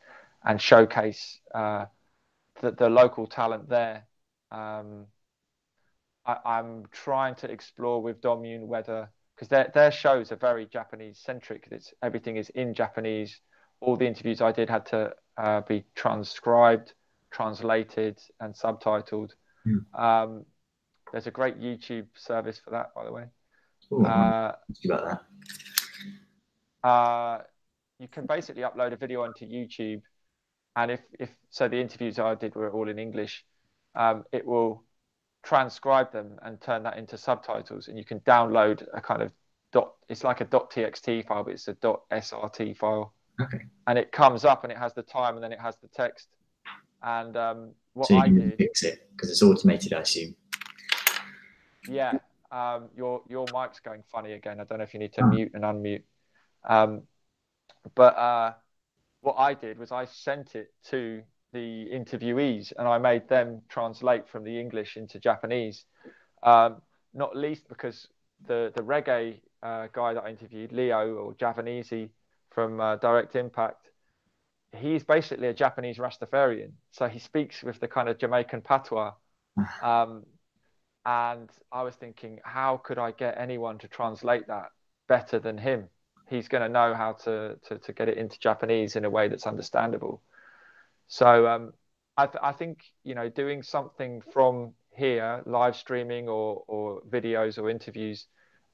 and showcase the local talent there. Um, I'm trying to explore with Domune whether, because their shows are very Japanese centric. Everything is in Japanese. All the interviews I did had to be transcribed, translated, and subtitled. Mm. Um, there's a great YouTube service for that, by the way. Ooh, I might Uh, ask you about that. you can basically upload a video onto YouTube, and if so, the interviews I did were all in English. It will transcribe them and turn that into subtitles, and you can download a kind of dot. It's like a .txt file, but it's a .srt file, Okay. and it comes up and it has the time and then it has the text. And what So you I can did, fix it because it's automated, I assume. yeah, your mic's going funny again. I don't know if you need to Oh, mute and unmute. Um, but what I did was I sent it to the interviewees and I made them translate from the English into Japanese. Um, Not least because the reggae guy that I interviewed, Leo or Javanese from Direct Impact, he's basically a Japanese Rastafarian. So he speaks with the kind of Jamaican patois. Um, and I was thinking, how could I get anyone to translate that better than him? He's going to know how to get it into Japanese in a way that's understandable. So I think doing something from here, live streaming or videos or interviews,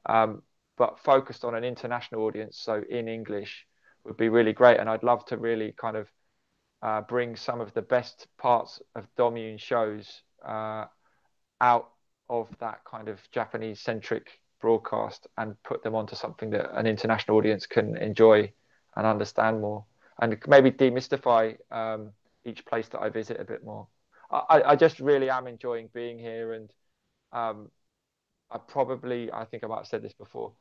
um, but focused on an international audience, so in English, would be really great. And I'd love to really kind of bring some of the best parts of Domune shows out of that kind of Japanese centric broadcast and put them onto something that an international audience can enjoy and understand more, and maybe demystify each place that I visit a bit more. I just really am enjoying being here, and um, I think I might have said this before.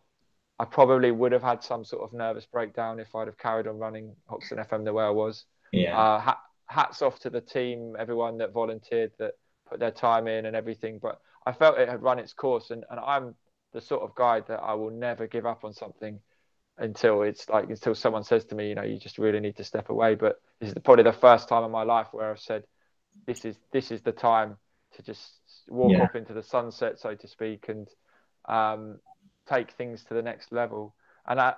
I probably would have had some sort of nervous breakdown if I'd have carried on running Hoxton FM the way I was. yeah. Hats off to the team, everyone that volunteered, that put their time in and everything. But I felt it had run its course, and I'm the sort of guy that I will never give up on something until someone says to me, you just really need to step away. But this is probably the first time in my life where I've said, this is the time to just walk Yeah. off into the sunset, so to speak, and um, take things to the next level. And I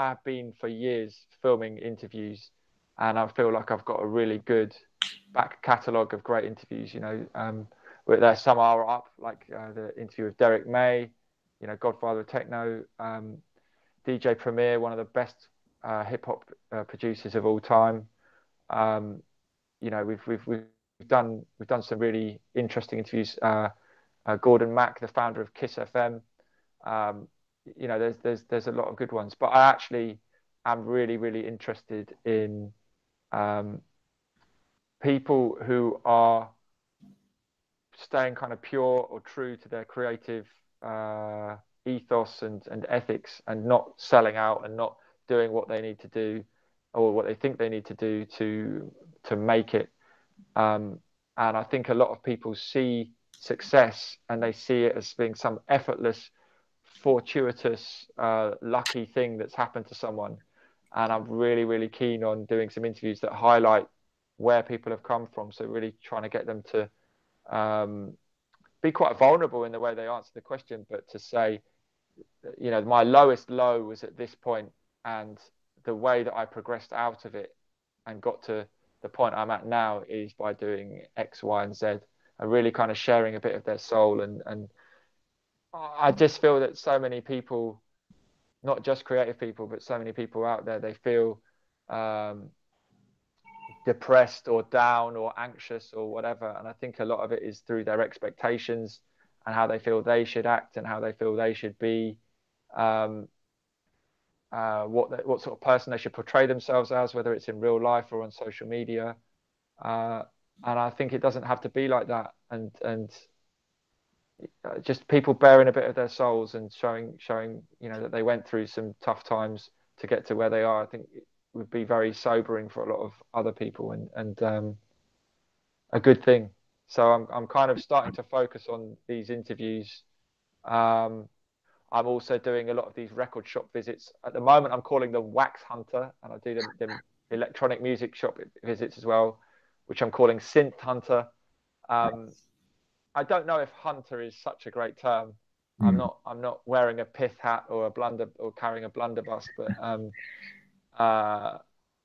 have been for years filming interviews, and I feel like I've got a really good back catalogue of great interviews. Where there some are up, like the interview with Derek May, Godfather of Techno, DJ Premier, one of the best hip hop producers of all time. Um, we've done some really interesting interviews. Gordon Mack, the founder of Kiss FM. Um, there's a lot of good ones, but I actually am really really interested in um, people who are staying kind of pure or true to their creative ethos and ethics, and not selling out and not doing what they need to do or what they think they need to do to make it. And I think a lot of people see success and they see it as being some effortless, fortuitous, lucky thing that's happened to someone. And I'm really, really keen on doing some interviews that highlight where people have come from. So really trying to get them to um, be quite vulnerable in the way they answer the question, but to say, my lowest low was at this point, and the way that I progressed out of it and got to the point I'm at now is by doing X, Y, and Z, and really kind of sharing a bit of their soul. And I just feel that so many people, not just creative people, but so many people out there, they feel um, depressed or down or anxious or whatever. And I think a lot of it is through their expectations and how they feel they should act and how they feel they should be, um, what sort of person they should portray themselves as, whether it's in real life or on social media. Uh, and I think it doesn't have to be like that. And just people bearing a bit of their souls and showing that they went through some tough times to get to where they are. I think it would be very sobering for a lot of other people, and a good thing. So I'm kind of starting to focus on these interviews. Um, I'm also doing a lot of these record shop visits. At the moment, I'm calling them Wax Hunter, and I do them electronic music shop visits as well, which I'm calling Synth Hunter. Um, I don't know if hunter is such a great term. Mm. I'm not wearing a pith hat or a blunder or carrying a blunderbuss, but uh,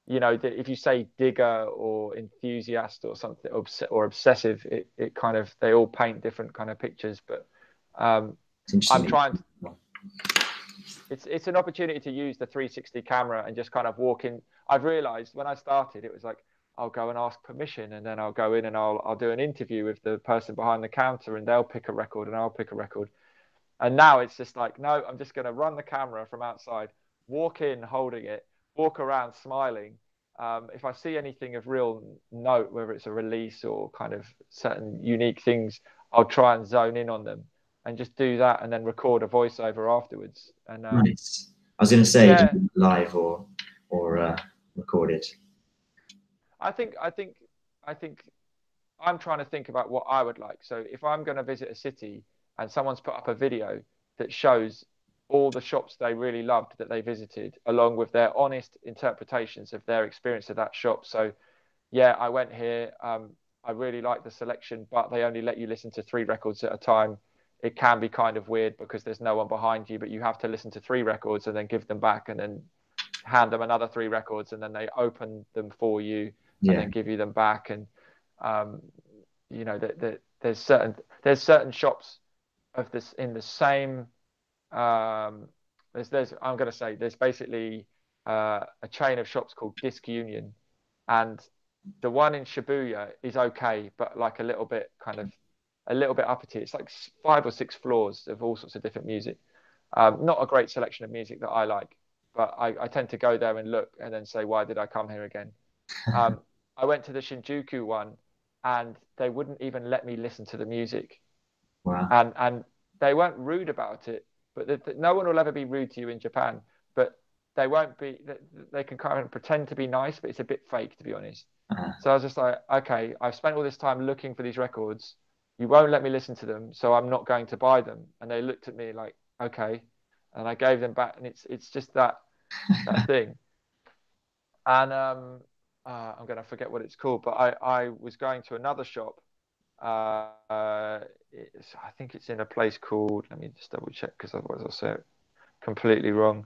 you know, if you say digger or enthusiast or something, or obsessive, it kind of, they all paint different kind of pictures. But It's interesting I'm that trying to, you- it's an opportunity to use the 360 camera and just kind of walk in. I've realized when I started, it was like, I'll go and ask permission, and then I'll go in and I'll do an interview with the person behind the counter, and they'll pick a record and I'll pick a record. And now it's just like, no, I'm just going to run the camera from outside, walk in holding it, walk around smiling. If I see anything of real note, whether it's a release or kind of certain unique things, I'll try and zone in on them and just do that, and then record a voiceover afterwards. And nice. I was going to say, do yeah, it live or recorded. I think I think I think I'm trying to think about what I would like. So if I'm going to visit a city and someone's put up a video that shows all the shops they really loved that they visited, along with their honest interpretations of their experience of that shop. So yeah, I went here. I really like the selection, but they only let you listen to 3 records at a time. It can be kind of weird because there's no one behind you, but you have to listen to 3 records and then give them back, and then hand them another 3 records, and then they open them for you and Yeah. then give you them back. And um, you know, there's certain shops of this in the same. There's I'm going to say there's basically a chain of shops called Disc Union, and the one in Shibuya is okay, but like a little bit uppity. It's like 5 or 6 floors of all sorts of different music. Not a great selection of music that I like, but I tend to go there and look and then say, why did I come here again? Um, I went to the Shinjuku one, and they wouldn't even let me listen to the music, Wow. and they weren't rude about it. But no one will ever be rude to you in Japan, but they won't be. They can kind of pretend to be nice, but it's a bit fake, to be honest. Uh, So I was just like, okay, I've spent all this time looking for these records. You won't let me listen to them, so I'm not going to buy them. And they looked at me like, okay, and I gave them back, and it's just that thing. And I'm gonna forget what it's called, but I was going to another shop. I think it's in a place called. Let me just double check because otherwise I'll say it completely wrong.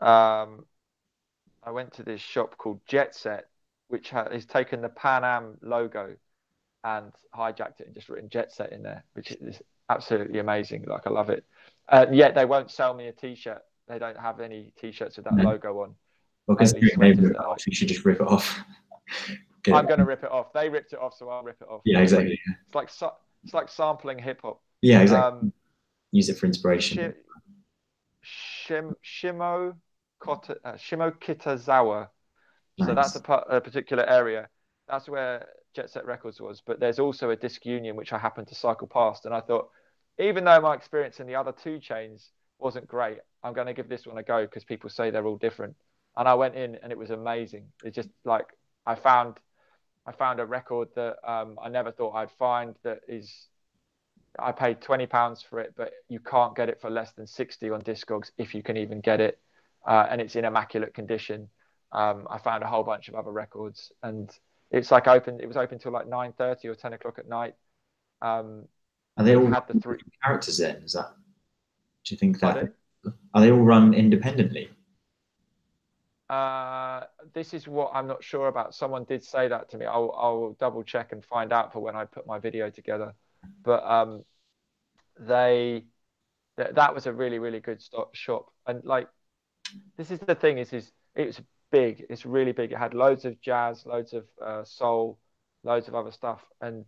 Um, I went to this shop called Jet Set, which has taken the Pan Am logo and hijacked it and just written Jet Set in there, which is absolutely amazing. Like, I love it. Yet they won't sell me a T-shirt. They don't have any T-shirts with that no. logo on. Well, Only considering they've sweaters ripped that it are off, like. you should just rip it off. Get I'm it. going to rip it off. They ripped it off, so I'll rip it off. Yeah, exactly. It's like sampling hip hop. Yeah, exactly. Um, Use it for inspiration. Shimo Kitazawa. So that's Nice. a particular area. That's where Jet Set Records was. But there's also a Disc Union, which I happened to cycle past. And I thought, even though my experience in the other 2 chains wasn't great, I'm going to give this one a go because people say they're all different. And I went in and it was amazing. It's just like I found a record that I never thought I'd find. That is, I paid £20 for it, but you can't get it for less than 60 on Discogs if you can even get it, and it's in immaculate condition. I found a whole bunch of other records, and it's like open. It was open till like 9:30 or 10 o'clock at night. Um, Are they it all had the three. characters then? Is that? Do you think that? Pardon? Are they all run independently? This is what I'm not sure about. Someone did say that to me. I'll double check and find out for when I put my video together. But they that was a really good shop. And like, this is the thing is it's big. It's really big. It had loads of jazz, loads of soul, loads of other stuff, and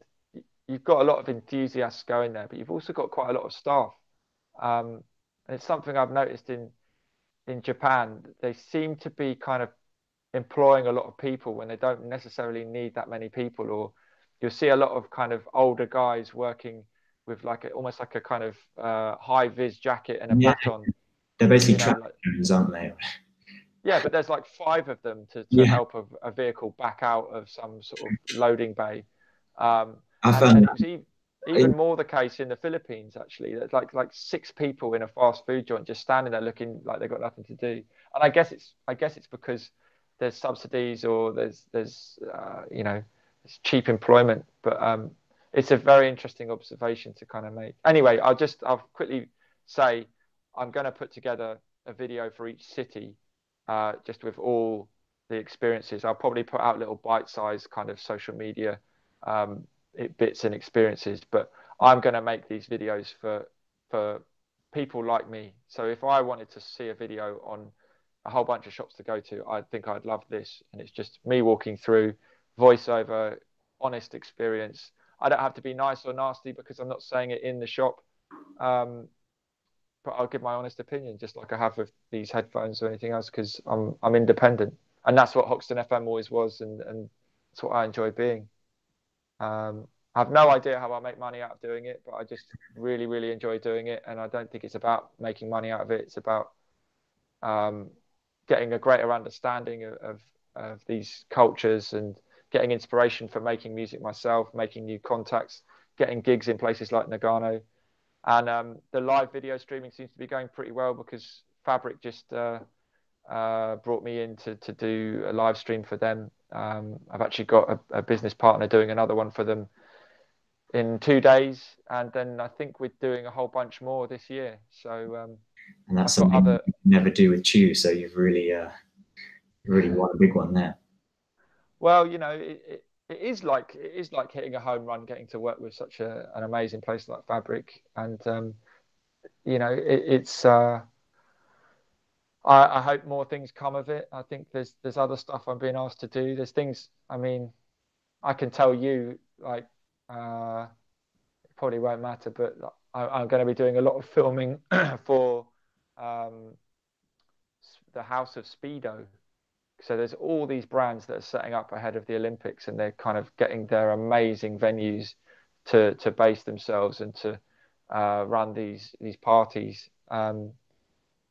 you've got a lot of enthusiasts going there, but you've also got quite a lot of staff. Um, and it's something I've noticed in Japan. They seem to be kind of employing a lot of people when they don't necessarily need that many people, or you'll see a lot of kind of older guys working with like almost like a kind of high vis jacket and a Yeah, baton, they're basically you know, traffic like, cones, aren't they? yeah, but there's like 5 of them to Yeah, help a vehicle back out of some sort of loading bay. Um, I and found it that was even, even more the case in the Philippines, actually. There's like 6 people in a fast food joint just standing there looking like they've got nothing to do. And I guess it's because there's subsidies or there's it's cheap employment. But it's a very interesting observation to kind of make. Anyway, I'll quickly say I'm going to put together a video for each city, just with all the experiences. I'll probably put out little bite-sized kind of social media bits and experiences, but I'm going to make these videos for people like me. So if I wanted to see a video on a whole bunch of shops to go to, I think I'd love this. And it's just me walking through, voiceover, honest experience. I don't have to be nice or nasty because I'm not saying it in the shop. But I'll give my honest opinion, just like I have with these headphones or anything else, because I'm independent, and that's what Hoxton FM always was, and that's what I enjoy being. I have no idea how I make money out of doing it, but I just really, really enjoy doing it, and I don't think it's about making money out of it. It's about getting a greater understanding of these cultures and getting inspiration for making music myself, making new contacts, getting gigs in places like Nagano. And the live video streaming seems to be going pretty well because Fabric just brought me in to do a live stream for them. I've actually got a business partner doing another one for them in 2 days. And then I think we're doing a whole bunch more this year. So and that's something you never do with Chew. So you've really won a big one there. Well, it is like hitting a home run, getting to work with such an amazing place like Fabric, and it's. I hope more things come of it. I think there's other stuff I'm being asked to do. There's things. I mean, I can tell you like it probably won't matter, but I'm going to be doing a lot of filming for the House of Speedo. So there's all these brands that are setting up ahead of the Olympics, and they're kind of getting their amazing venues to base themselves and to run these parties. And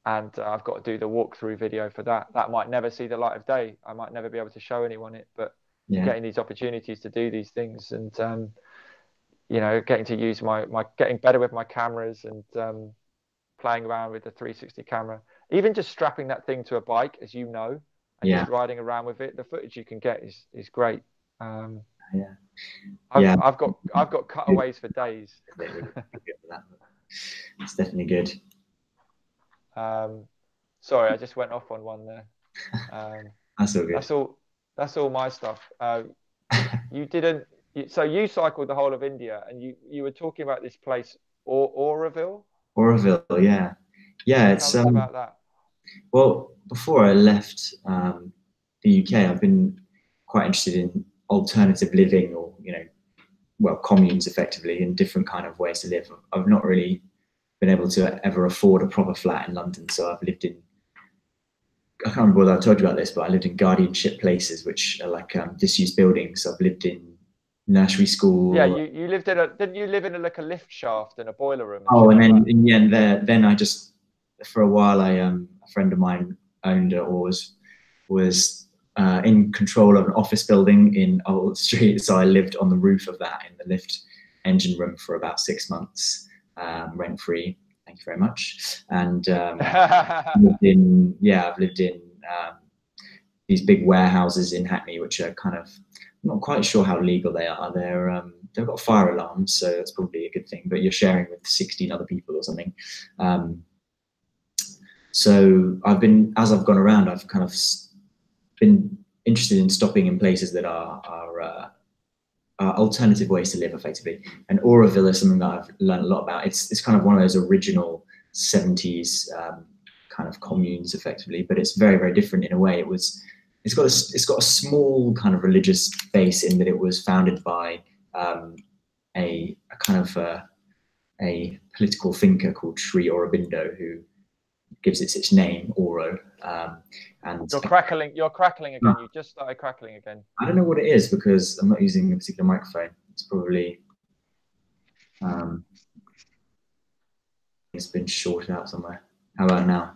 I've got to do the walkthrough video for that. That might never see the light of day. I might never be able to show anyone it, but getting these opportunities to do these things and getting to use my getting better with my cameras and playing around with the 360 camera, even just strapping that thing to a bike, as you know. And just riding around with it, the footage you can get is great. I've got cutaways for days. It's definitely good. Sorry, I just went off on one there. That's all good. That's all my stuff. You didn't. So you cycled the whole of India, and you were talking about this place, Oroville. Oroville, yeah. It's Tell us about that. Well, before I left the UK, I've been quite interested in alternative living, or communes, effectively, in different kind of ways to live. I've not really been able to ever afford a proper flat in London, so I've lived in, I can't remember whether I told you about this, but I lived in guardianship places, which are like disused buildings. So I've lived in nursery school. Yeah, you lived in didn't you live in like a lift shaft and a boiler room? And then in the end then I just, for a while, a friend of mine owned or was in control of an office building in Old Street. So I lived on the roof of that in the lift engine room for about 6 months, rent free. Thank you very much. And I've lived in these big warehouses in Hackney, which are kind of, I'm not quite sure how legal they are. They've got fire alarms, so that's probably a good thing. But you're sharing with 16 other people or something. So as I've gone around, I've kind of been interested in stopping in places that are alternative ways to live, effectively. And Oroville is something that I've learned a lot about. It's kind of one of those original 70s kind of communes, effectively, but it's very, very different in a way. It's got a small kind of religious base in that it was founded by a kind of a political thinker called Sri Aurobindo, who gives it its name, Oro. And you're crackling again. You just started crackling again. I don't know what it is because I'm not using a particular microphone. It's probably it's been shorted out somewhere. How about now?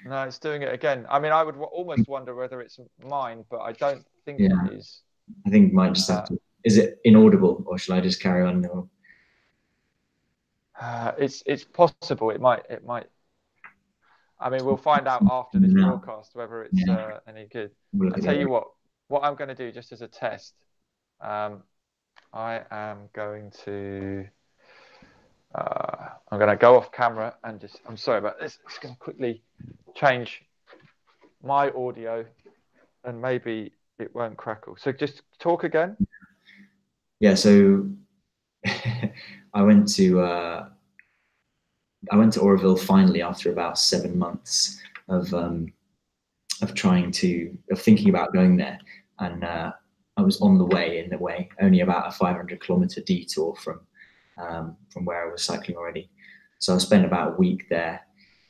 No, it's doing it again. I mean, I would almost wonder whether it's mine, but I don't think it is. I think it might just have to. Is it inaudible, or shall I just carry on? It's possible. It might. I mean, we'll find out after this No. broadcast whether it's Yeah. any good. We'll look I at tell it. you what I'm going to do just as a test. I am going to. I'm going to go off camera and just. I'm sorry about this. I'm just going to quickly change my audio, and maybe it won't crackle. So just talk again. Yeah. So I went to Oroville finally after about 7 months of thinking about going there, and I was on the way, only about a 500-kilometer detour from where I was cycling already. So I spent about a week there.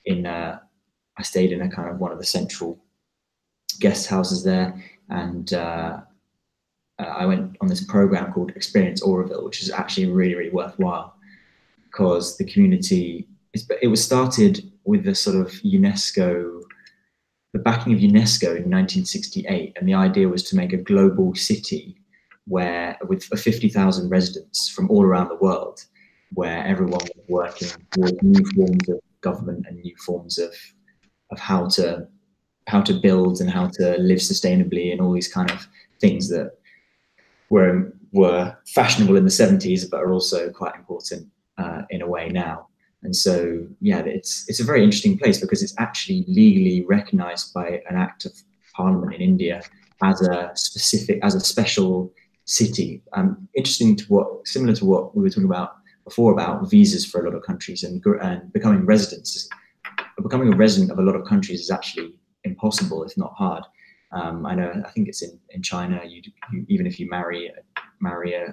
I stayed in a kind of one of the central guest houses there, and I went on this program called Experience Oroville, which is actually really, really worthwhile because the community it was started with the sort of the backing of UNESCO in 1968, and the idea was to make a global city with 50,000 residents from all around the world, where everyone was working with new forms of government and new forms of how to build and how to live sustainably and all these kind of things that were fashionable in the 70s, but are also quite important in a way now. And so, yeah, it's a very interesting place because it's actually legally recognised by an act of parliament in India as a special city. Similar to what we were talking about before about visas for a lot of countries and becoming residents. Becoming a resident of a lot of countries is actually impossible, if not hard. I think it's in China. You even if you marry a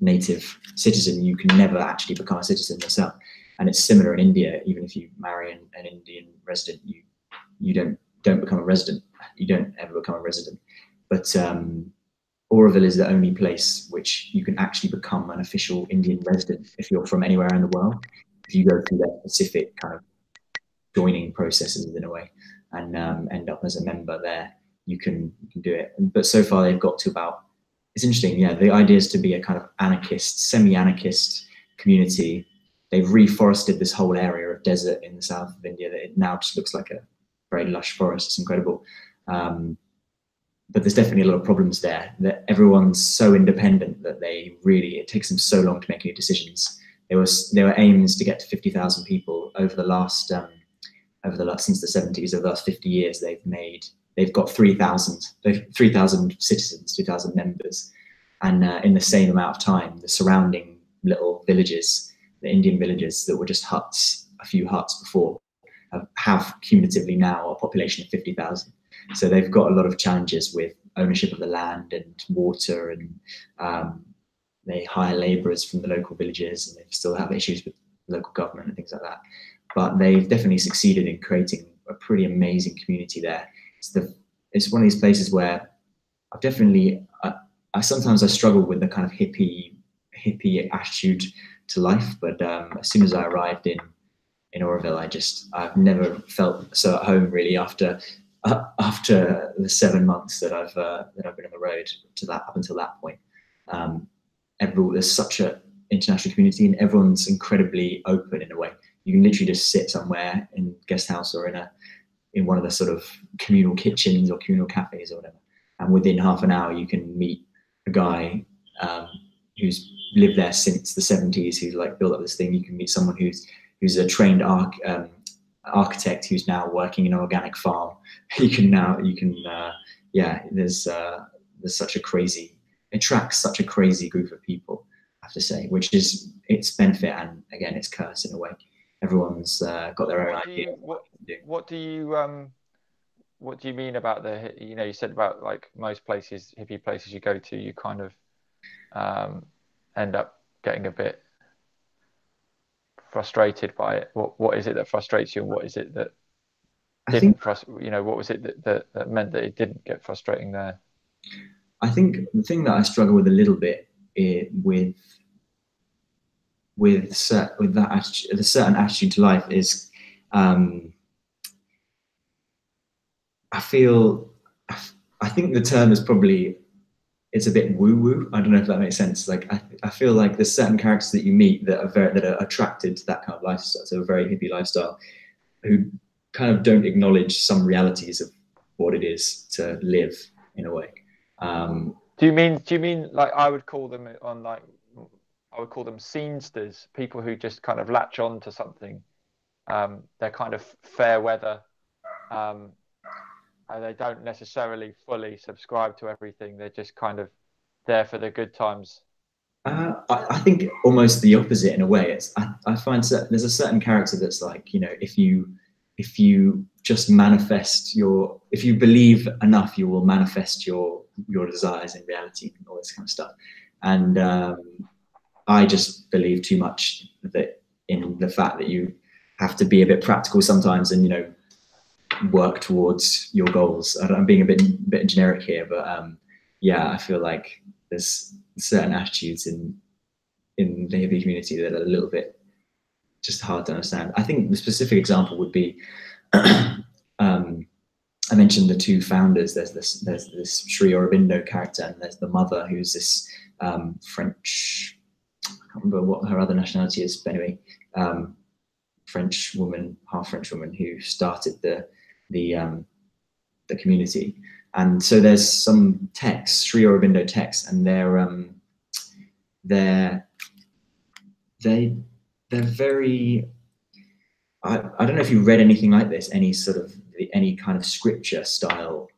native citizen, you can never actually become a citizen yourself. And it's similar in India. Even if you marry an Indian resident, you don't become a resident. You don't ever become a resident. But Oroville is the only place which you can actually become an official Indian resident if you're from anywhere in the world. If you go through that specific kind of joining processes in a way and end up as a member there, you can do it. But so far they've got to about. It's interesting, yeah. The idea is to be a kind of anarchist, semi-anarchist community. They've reforested this whole area of desert in the south of India that it now just looks like a very lush forest. It's incredible. But there's definitely a lot of problems there. That everyone's so independent that it takes them so long to make any decisions. There were aims to get to 50,000 people over the last since the 70s. Over the last 50 years, they've got 3,000 citizens, 2,000 members, and in the same amount of time, the surrounding little villages, the Indian villages that were just huts, a few huts before, have cumulatively now a population of 50,000. So they've got a lot of challenges with ownership of the land and water, and they hire labourers from the local villages, and they still have issues with local government and things like that. But they've definitely succeeded in creating a pretty amazing community there. It's one of these places where I've definitely I sometimes struggle with the kind of hippie attitude to life, but as soon as I arrived in Oroville, I've never felt so at home really after the 7 months that I've been on the road up until that point. There's such an international community, and everyone's incredibly open in a way. You can literally just sit somewhere in a guest house or in one of the sort of communal kitchens or communal cafes or whatever, and within half an hour you can meet a guy who's lived there since the 70s, who's like built up this thing. You can meet someone who's a trained architect who's now working in an organic farm. There's such a crazy, attracts such a crazy group of people, I have to say, which is its benefit and again its curse in a way. Everyone's got their own idea. What do you mean about you said about like most places, hippie places you go to, you kind of end up getting a bit frustrated by it. What is it that frustrates you, and what is it that what was it that meant that it didn't get frustrating there? I think the thing that I struggle with a little bit with that attitude, the certain attitude to life is I think the term is probably it's a bit woo woo. I don't know if that makes sense. Like I feel like there's certain characters that you meet that are attracted to that kind of lifestyle, so a very hippie lifestyle, who kind of don't acknowledge some realities of what it is to live in a way. Do you mean like I would call them scenesters, people who just kind of latch on to something. They're kind of fair weather. And they don't necessarily fully subscribe to everything. They're just kind of there for the good times. I think almost the opposite in a way. I find there's a certain character that's like, if you just manifest if you believe enough, you will manifest your desires in reality and all this kind of stuff. And I just believe too much in the fact that you have to be a bit practical sometimes and, work towards your goals. I'm being a bit generic here, but I feel like there's certain attitudes in the hippie community that are a little bit just hard to understand. I think the specific example would be I mentioned the two founders. There's this Sri Aurobindo character, and there's the mother, who's this French. I can't remember what her other nationality is, but anyway, French woman, half French woman, who started the community. And so there's some texts, Sri Aurobindo texts, and they're very. I don't know if you read anything like this, any kind of scripture style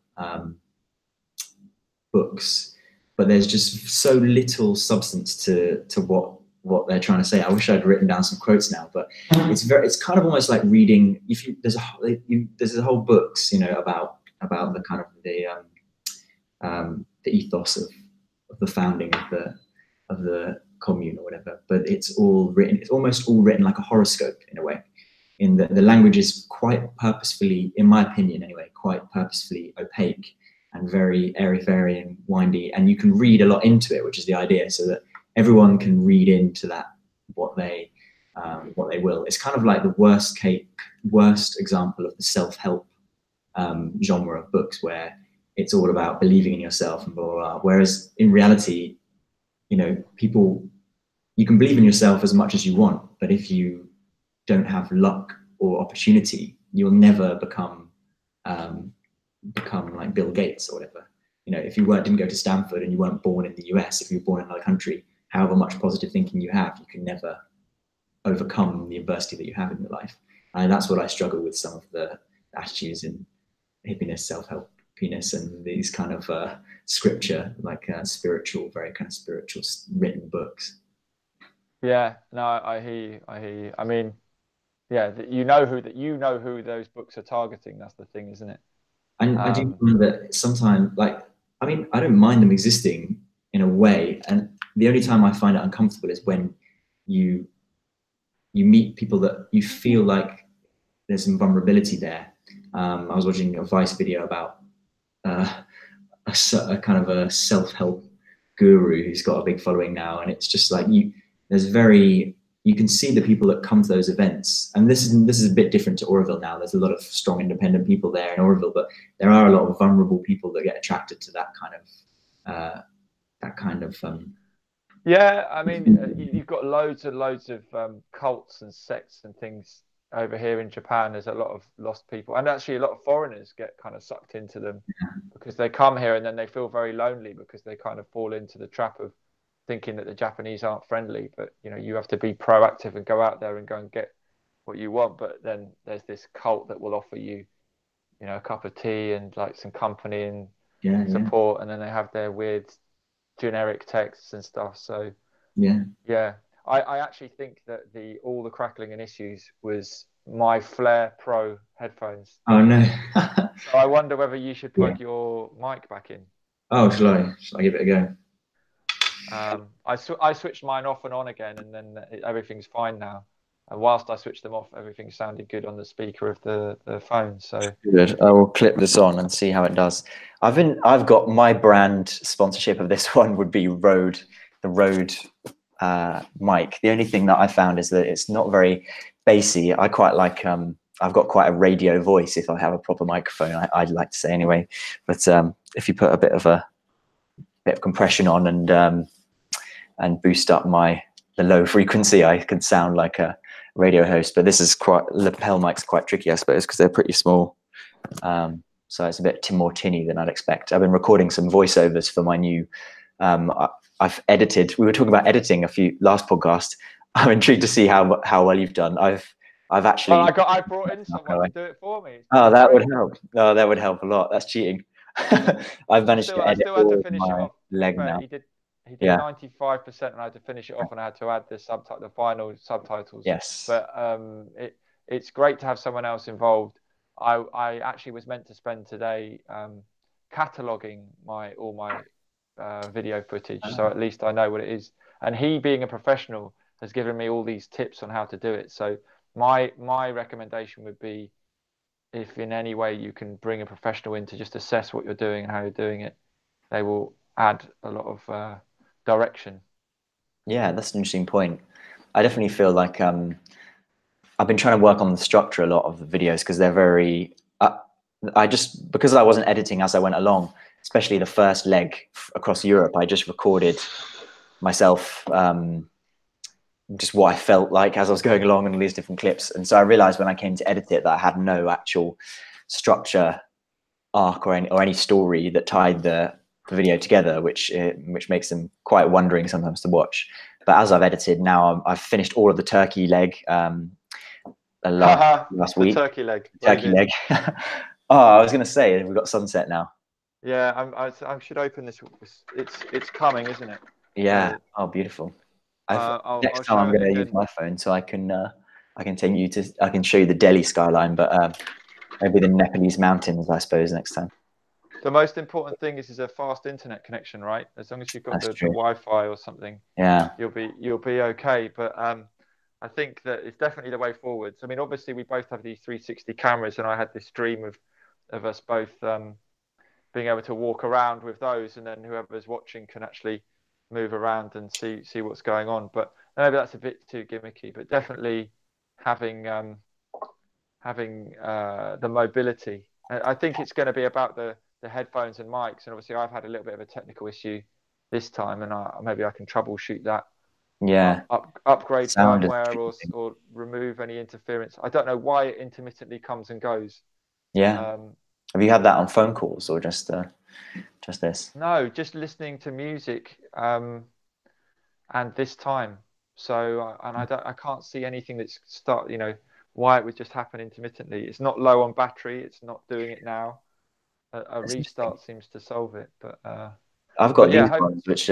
books, but there's just so little substance to what they're trying to say. I wish I'd written down some quotes now, but it's kind of almost like reading. There's a whole books, about the kind of the ethos of the founding of the commune or whatever. But it's almost all written like a horoscope in a way. In the language is quite purposefully, in my opinion anyway, quite purposefully opaque and very airy-fairy and windy, and you can read a lot into it, which is the idea, so that everyone can read into that what they will. It's kind of like the worst example of the self-help genre of books, where it's all about believing in yourself and blah, blah, blah. Whereas in reality, you can believe in yourself as much as you want, but if you don't have luck or opportunity, you'll never become like Bill Gates or whatever. If you didn't go to Stanford and you weren't born in the US, if you were born in another country, however much positive thinking you have, you can never overcome the adversity that you have in your life. And that's what I struggle with, some of the attitudes in hippiness, self-helpiness, and these kind of scripture, like spiritual, very kind of spiritual written books. Yeah, no, I hear you. I mean, yeah, you know who those books are targeting. That's the thing, isn't it? And I do find that sometimes, I don't mind them existing in a way, and the only time I find it uncomfortable is when you meet people that you feel like there's some vulnerability there. I was watching a Vice video about a kind of a self-help guru who's got a big following now, and it's just like you can see the people that come to those events, and this is a bit different to Oroville now. There's a lot of strong, independent people there in Oroville, but there are a lot of vulnerable people that get attracted to that kind of. Yeah, I mean, you've got loads and loads of cults and sects and things over here in Japan. There's a lot of lost people, and actually a lot of foreigners get kind of sucked into them because they come here and then they feel very lonely because they kind of fall into the trap of thinking that the Japanese aren't friendly. But you have to be proactive and go out there and go and get what you want. But then there's this cult that will offer you, a cup of tea and like some company and support, and then they have their weird generic texts and stuff. So I actually think that all the crackling and issues was my Flare Pro headphones. Oh no. So I wonder whether you should plug your mic back in. Oh, shall I give it a go? I switched mine off and on again, and then everything's fine now. And whilst I switched them off, everything sounded good on the speaker of the phone. So good. I will clip this on and see how it does. I've got my brand sponsorship of this one would be the Rode mic. The only thing that I found is that it's not very bassy. I quite like I've got quite a radio voice if I have a proper microphone. I'd like to say anyway. But if you put a bit of a bit of compression on and boost up the low frequency, I can sound like a radio host. But this is lapel mic's quite tricky, I suppose, because they're pretty small. So it's a bit more tinny than I'd expect. I've been recording some voiceovers for my new. I've edited. We were talking about editing last podcast. I'm intrigued to see how well you've done. I've actually. Well, I brought in someone to do it for me. Oh, that would help. Oh, that would help a lot. That's cheating. I've managed to edit all my leg now. He did 95%, and I had to finish it off, and I had to add the final subtitles. Yes. But it's great to have someone else involved. I actually was meant to spend today cataloging all my video footage, so at least I know what it is. And he, being a professional, has given me all these tips on how to do it. So my recommendation would be, if in any way you can bring a professional in to just assess what you're doing and how you're doing it, they will add a lot of direction. Yeah, that's an interesting point. I definitely feel like I've been trying to work on the structure a lot of the videos, because they're very because I wasn't editing as I went along, especially the first leg across Europe, I just recorded myself, just what I felt like as I was going along in all these different clips. And so I realized when I came to edit it that I had no actual structure, arc, or any story that tied the video together, which makes them quite wondering sometimes to watch. But as I've edited now, I've finished all of the turkey leg last week. Turkey leg. Oh, I was going to say, we've got sunset now. Yeah, I should open this. It's coming, isn't it? Yeah. Oh, beautiful. Next time I'm going to use my phone, so I can show you the Delhi skyline, but maybe the Nepalese mountains, I suppose, next time. The most important thing is a fast internet connection, right? As long as you've got the Wi-Fi or something, you'll be okay. But I think that it's definitely the way forwards. I mean, obviously we both have these 360 cameras, and I had this dream of us both being able to walk around with those, and then whoever's watching can actually move around and see what's going on. But maybe that's a bit too gimmicky. But definitely having the mobility. I think it's going to be about the headphones and mics, and obviously I've had a little bit of a technical issue this time, and maybe I can troubleshoot that. Yeah. Upgrade firmware or remove any interference. I don't know why it intermittently comes and goes. Yeah. Have you had that on phone calls or just this? No, just listening to music, and this time. So, and I can't see anything that's why it would just happen intermittently. It's not low on battery. It's not doing it now. A restart seems to solve it. But I've got these ones, which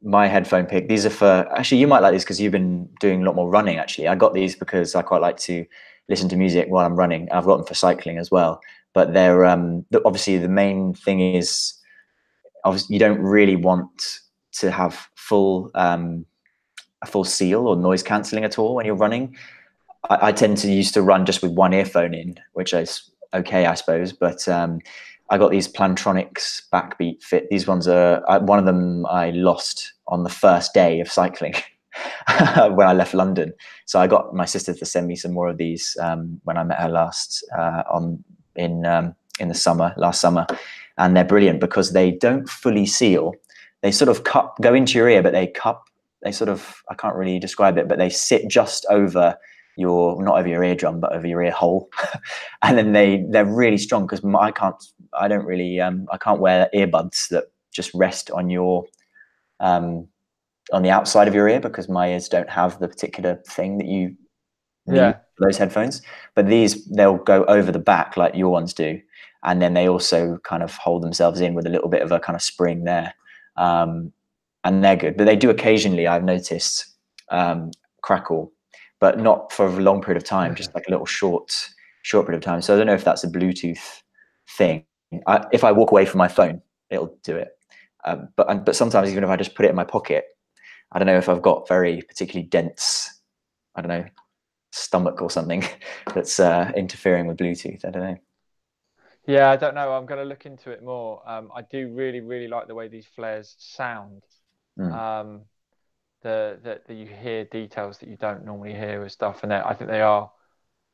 my headphone pick. These are for, actually, you might like these because you've been doing a lot more running. Actually, I got these because I quite like to listen to music while I'm running. I've got them for cycling as well. But they're obviously the main thing is, obviously you don't really want to have a full seal or noise cancelling at all when you're running. I tend to used to run just with one earphone in, which is okay, I suppose. But I got these Plantronics Backbeat Fit. These ones are, one of them I lost on the first day of cycling when I left London. So I got my sister to send me some more of these when I met her last in the summer, last summer. And they're brilliant because they don't fully seal. They sort of go into your ear, but they sort of, I can't really describe it, but they sit just over not over your eardrum, but over your ear hole. And then they're really strong because I can't wear earbuds that just rest on the outside of your ear, because my ears don't have the particular thing that you need for those headphones. But they'll go over the back like your ones do. And then they also kind of hold themselves in with a little bit of a kind of spring there. And they're good, but they do occasionally, I've noticed, crackle, but not for a long period of time, just like a little short period of time. So I don't know if that's a Bluetooth thing. If I walk away from my phone, it'll do it. But sometimes even if I just put it in my pocket, I don't know if I've got very particularly dense, I don't know, stomach or something that's interfering with Bluetooth. I don't know. Yeah, I don't know. I'm going to look into it more. I do really, really like the way these flares sound. That you hear details that you don't normally hear with stuff, and I think they are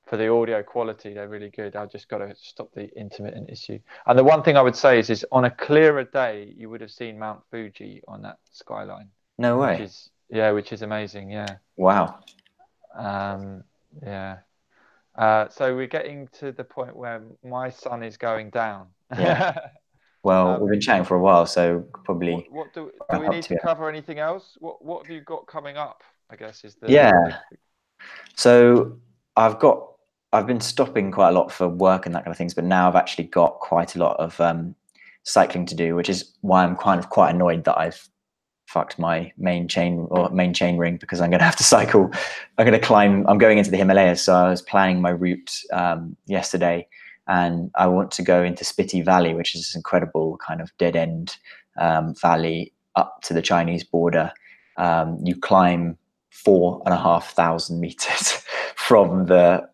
for the audio quality, they're really good. I've just got to stop the intermittent issue. And the one thing I would say is on a clearer day, you would have seen Mount Fuji on that skyline. No way. Which is amazing. Yeah. Wow. Yeah. So we're getting to the point where my sun is going down. Yeah. Well, we've been chatting for a while, so probably. What do we need to cover? Anything else? What have you got coming up? I guess is the So I've been stopping quite a lot for work and that kind of things, but now I've actually got quite a lot of cycling to do, which is why I'm kind of quite annoyed that I've fucked my main chain ring, because I'm going to have to cycle. I'm going into the Himalayas. So I was planning my route yesterday, and I want to go into Spiti Valley, which is this incredible kind of dead end valley up to the Chinese border. You climb 4,500 meters from the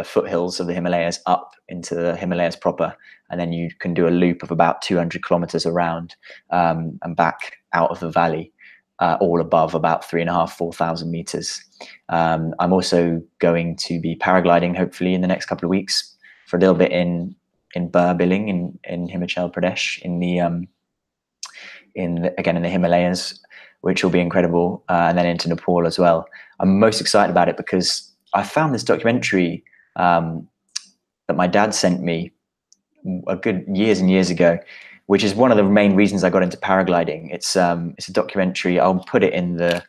foothills of the Himalayas up into the Himalayas proper, and then you can do a loop of about 200 kilometers around and back out of the valley, all above about 3,500-4,000 meters. I'm also going to be paragliding hopefully in the next couple of weeks for a little bit in Burr Billing in Himachal Pradesh in the Himalayas, which will be incredible, and then into Nepal as well. I'm most excited about it because I found this documentary that my dad sent me a good years and years ago, which is one of the main reasons I got into paragliding. It's a documentary. I'll put it in the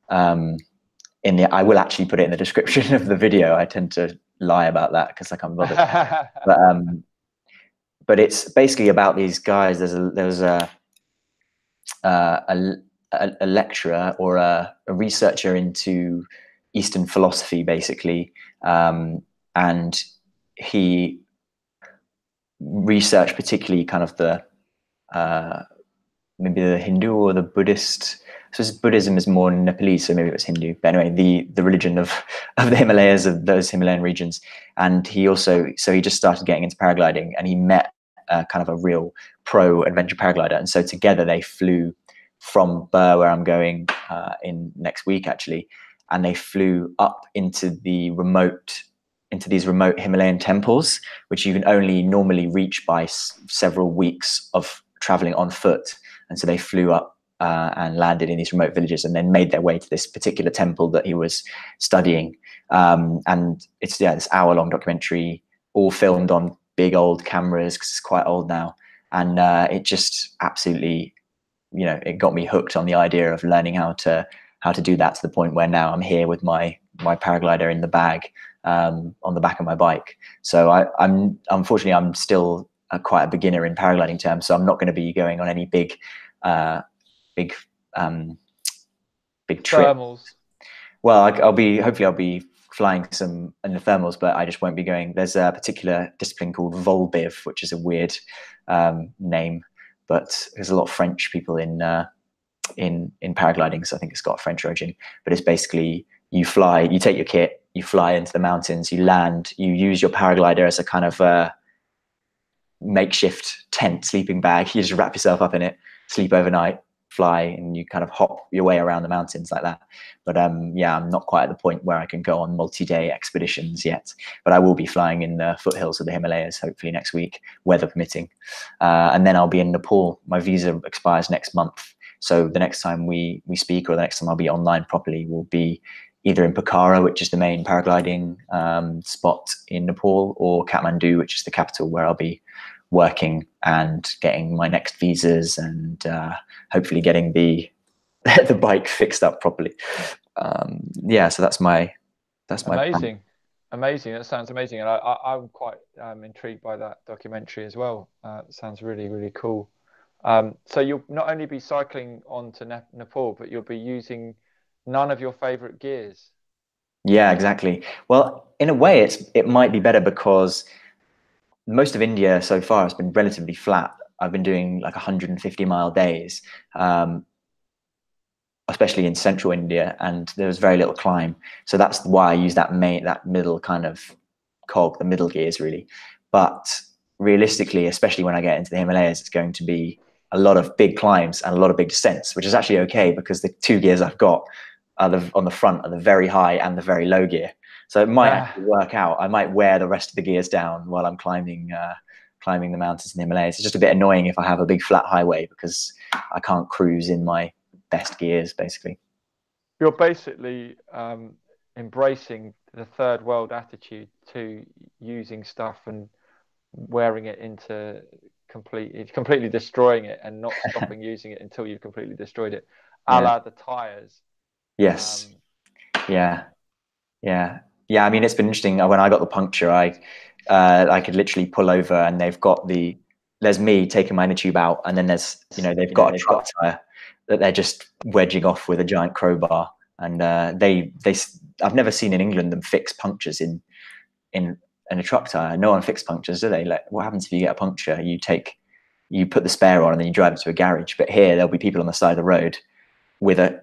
I will actually put it in the description of the video. I tend to lie about that because I can't be bothered. But it's basically about these guys. There was a lecturer or a researcher into Eastern philosophy, basically, and he researched particularly kind of the maybe the Hindu or the Buddhist. So Buddhism is more Nepalese, so maybe it was Hindu. But anyway, the religion of the Himalayas, of those Himalayan regions. And he just started getting into paragliding, and he met kind of a real pro adventure paraglider. And so together they flew from Burr, where I'm going in next week actually, and they flew up into these remote Himalayan temples, which you can only normally reach by several weeks of traveling on foot. And so they flew up and landed in these remote villages, and then made their way to this particular temple that he was studying. And it's this hour-long documentary, all filmed on big old cameras because it's quite old now. And it just absolutely, it got me hooked on the idea of learning how to do that, to the point where now I'm here with my paraglider in the bag on the back of my bike. So I'm unfortunately still quite a beginner in paragliding terms, so I'm not going to be going on any big trip. Thermals. Well, I'll be flying some in the thermals, but I just won't be going. There's a particular discipline called Volbiv, which is a weird name, but there's a lot of French people in paragliding, so I think it's got a French origin. But it's basically you take your kit, you fly into the mountains, you land, you use your paraglider as a kind of makeshift tent, sleeping bag. You just wrap yourself up in it, sleep overnight, fly, and you kind of hop your way around the mountains like that. But I'm not quite at the point where I can go on multi-day expeditions yet, but I will be flying in the foothills of the Himalayas hopefully next week, weather permitting, and then I'll be in Nepal. My visa expires next month, so the next time we speak, or the next time I'll be online properly, will be either in Pokhara, which is the main paragliding spot in Nepal, or Kathmandu, which is the capital, where I'll be working and getting my next visas, and hopefully getting the bike fixed up properly. So that's my amazing plan. Amazing. That sounds amazing, and I'm quite intrigued by that documentary as well. It sounds really, really cool. So you'll not only be cycling on to Nepal, but you'll be using none of your favorite gears. Yeah, exactly. Well, in a way it might be better, because most of India so far has been relatively flat. I've been doing like 150-mile days, especially in central India, and there was very little climb. So that's why I use that middle kind of cog, the middle gears really. But realistically, especially when I get into the Himalayas, it's going to be a lot of big climbs and a lot of big descents, which is actually okay, because the two gears I've got on the front are the very high and the very low gear. So it might actually work out. I might wear the rest of the gears down while I'm climbing the mountains in the Himalayas. It's just a bit annoying if I have a big flat highway because I can't cruise in my best gears, basically. You're basically embracing the third world attitude to using stuff and wearing it into completely destroying it and not stopping using it until you've completely destroyed it, a la the tires. Yes. Yeah. I mean, it's been interesting. When I got the puncture, I could literally pull over, and there's me taking my inner tube out, and then there's they've got a truck tire that they're just wedging off with a giant crowbar. And I've never seen in England them fix punctures in a truck tire. No one fixes punctures, do they? Like, what happens if you get a puncture? You put the spare on and then you drive it to a garage. But here there'll be people on the side of the road with an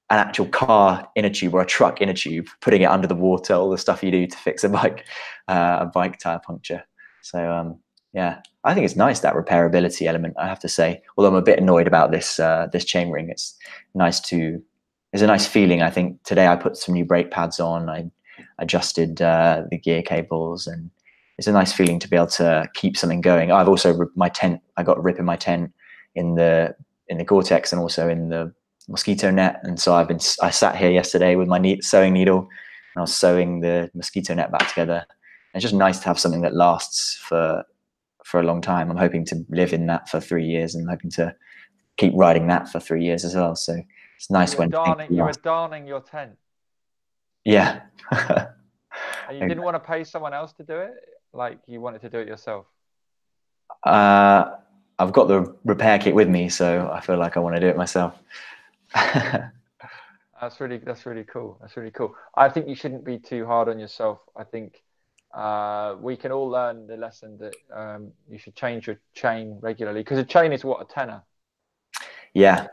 actual car inner tube or a truck inner tube, putting it under the water, all the stuff you do to fix a bike tire puncture. So I think it's nice, that repairability element, I have to say. Although I'm a bit annoyed about this chainring. It's a nice feeling. I think today I put some new brake pads on. I adjusted the gear cables, and it's a nice feeling to be able to keep something going. I've also my tent. I got a rip in my tent in the Gore-Tex and also in the mosquito net, and so I sat here yesterday with my sewing needle, and I was sewing the mosquito net back together. And it's just nice to have something that lasts for a long time. I'm hoping to live in that for 3 years, and hoping to keep riding that for 3 years as well. So it's nice when you were darning your tent. Yeah. And you didn't want to pay someone else to do it? Like, you wanted to do it yourself? I've got the repair kit with me, so I feel like I want to do it myself. That's really cool. That's really cool. I think you shouldn't be too hard on yourself. I think we can all learn the lesson that you should change your chain regularly, because a chain is what, a tenner. Yeah,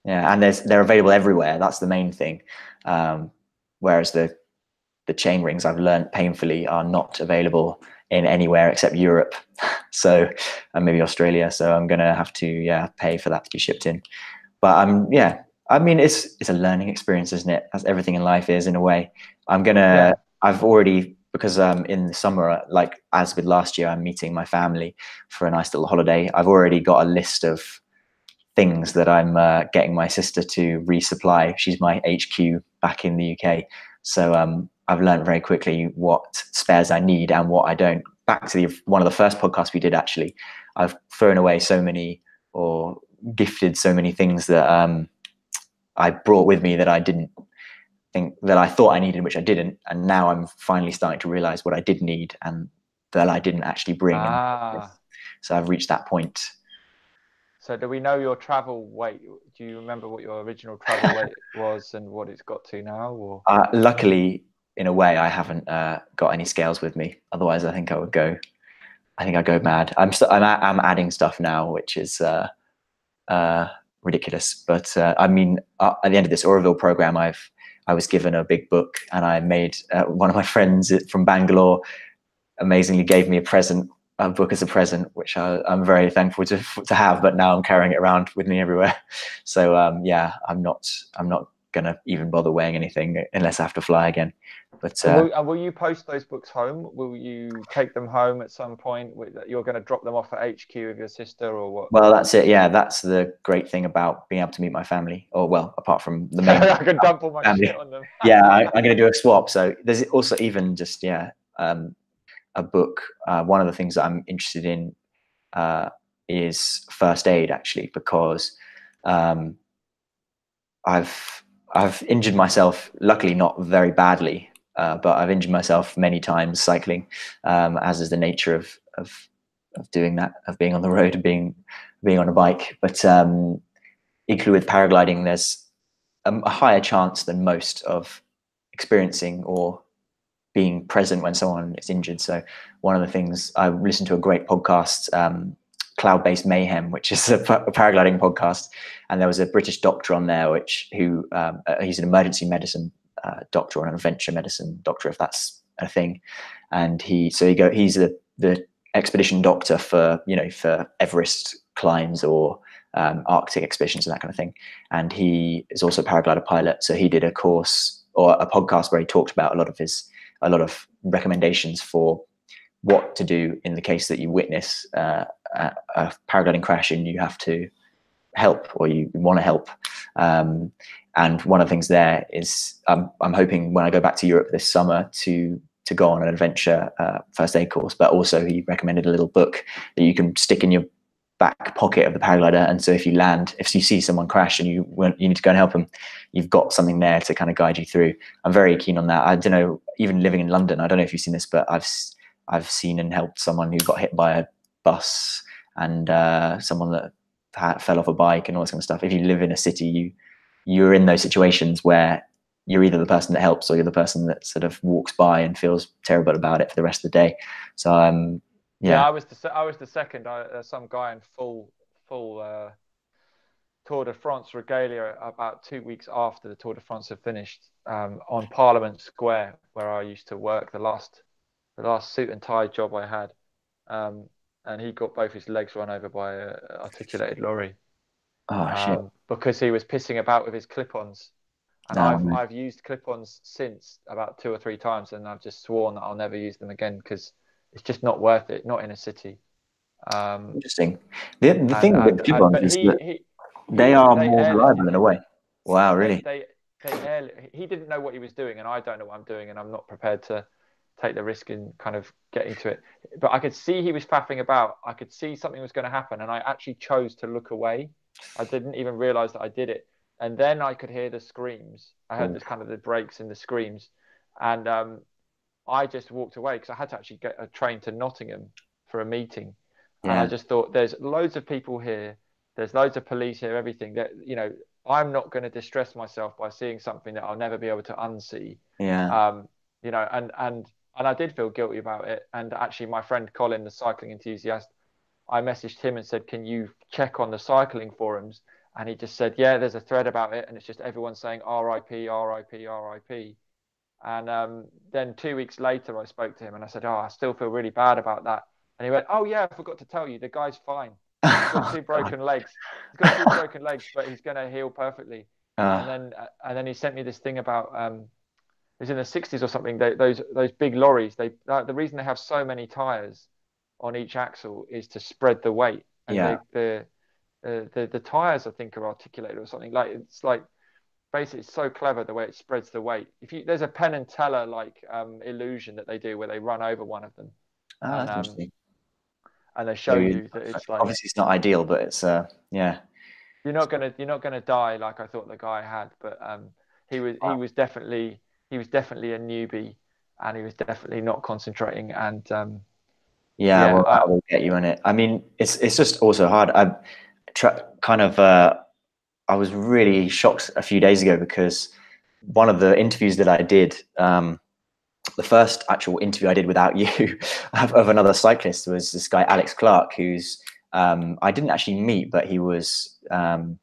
and they're available everywhere. That's the main thing. Whereas the chain rings, I've learned painfully, are not available in anywhere except Europe, so and maybe Australia. So I'm gonna have to pay for that to be shipped in. But I mean, it's a learning experience, isn't it? As everything in life is, in a way. I've already, because in the summer, like as with last year, I'm meeting my family for a nice little holiday. I've already got a list of things that I'm getting my sister to resupply. She's my HQ back in the UK. So I've learned very quickly what spares I need and what I don't. Back to one of the first podcasts we did, actually, I've thrown away so many, or gifted so many things that I brought with me that I didn't think that I thought I needed, which I didn't. And now I'm finally starting to realize what I did need and that I didn't actually bring. So I've reached that point. So do we know your travel weight? Do you remember what your original travel weight was and what it's got to now? Or luckily, in a way, I haven't got any scales with me. Otherwise, I think I'd go mad. I'm adding stuff now, which is ridiculous. But I mean, at the end of this Oroville program, I was given a big book, and I made one of my friends from Bangalore amazingly gave me a book as a present, which I'm very thankful to have. But now I'm carrying it around with me everywhere. So I'm not gonna even bother weighing anything unless I have to fly again. But will you post those books home? Will you take them home at some point? You're going to drop them off at HQ with your sister, or what? Well, that's it. Yeah, that's the great thing about being able to meet my family. Or, well, apart from the main, I can dump all my shit on them. I'm going to do a swap. So there's also even just a book. One of the things that I'm interested in is first aid, actually, because I've injured myself. Luckily, not very badly. But I've injured myself many times cycling, as is the nature of doing that, of being on the road and being on a bike. But equally with paragliding, there's a higher chance than most of experiencing or being present when someone is injured. So one of the things, I listened to a great podcast, Cloud-Based Mayhem, which is a paragliding podcast, and there was a British doctor on there, he's an emergency medicine doctor, or an adventure medicine doctor, if that's a thing. And he's the expedition doctor for Everest climbs or Arctic expeditions and that kind of thing. And he is also a paraglider pilot. So he did a course or a podcast where he talked about a lot of recommendations for what to do in the case that you witness a paragliding crash and you have to help or you want to help. And one of the things there is I'm hoping when I go back to Europe this summer to go on an adventure first aid course, but also he recommended a little book that you can stick in your back pocket of the paraglider, and so if you see someone crash and you need to go and help them, you've got something there to kind of guide you through. I'm very keen on that. I don't know, even living in London, I don't know if you've seen this, but I've seen and helped someone who got hit by a bus and someone that fell off a bike and all this kind of stuff. If you live in a city, you're in those situations where you're either the person that helps or you're the person that sort of walks by and feels terrible about it for the rest of the day. So yeah, I was the second. Some guy in full Tour de France regalia about 2 weeks after the Tour de France had finished, on Parliament Square where I used to work, the last suit and tie job I had, and he got both his legs run over by an articulated lorry. Shit. Because he was pissing about with his clip-ons. And I've used clip-ons since about 2 or 3 times, and I've just sworn that I'll never use them again because it's just not worth it, not in a city. Interesting. The thing with clip-ons is that they are more reliable in a way. Wow, really? He didn't know what he was doing, and I don't know what I'm doing, and I'm not prepared to take the risk in kind of getting to it. But I could see he was faffing about. I could see something was going to happen, and I actually chose to look away. I didn't even realize that I did it. And then I could hear the screams. I heard this kind of the breaks and the screams. And I just walked away because I had to actually get a train to Nottingham for a meeting. Yeah. And I just thought, there's loads of people here. There's loads of police here, everything. That, I'm not going to distress myself by seeing something that I'll never be able to unsee. Yeah. And I did feel guilty about it. And actually, my friend Colin, the cycling enthusiast, I messaged him and said, can you check on the cycling forums? And he just said, yeah, there's a thread about it. And it's just everyone saying RIP, RIP, RIP. And then 2 weeks later, I spoke to him and I said, I still feel really bad about that. And he went, oh, yeah, I forgot to tell you, the guy's fine. He's got 2 broken legs. He's got 2 broken legs, but he's going to heal perfectly. And then he sent me this thing about, it was in the 60s or something, those big lorries, the reason they have so many tires on each axle is to spread the weight. And the tires, I think, are articulated or something. Like, it's like, basically, it's so clever the way it spreads the weight. There's a Penn and Teller illusion that they do where they run over one of them. That's interesting. And they show you that it's like, obviously it's not ideal, but it's yeah. You're not gonna die like I thought the guy had, but he was definitely a newbie, and he was definitely not concentrating. And well, that will get you in it. I mean, it's just also hard. I was really shocked a few days ago because one of the interviews that I did, the first actual interview I did without you of another cyclist was this guy, Alex Clark, who's I didn't actually meet, but he was cycling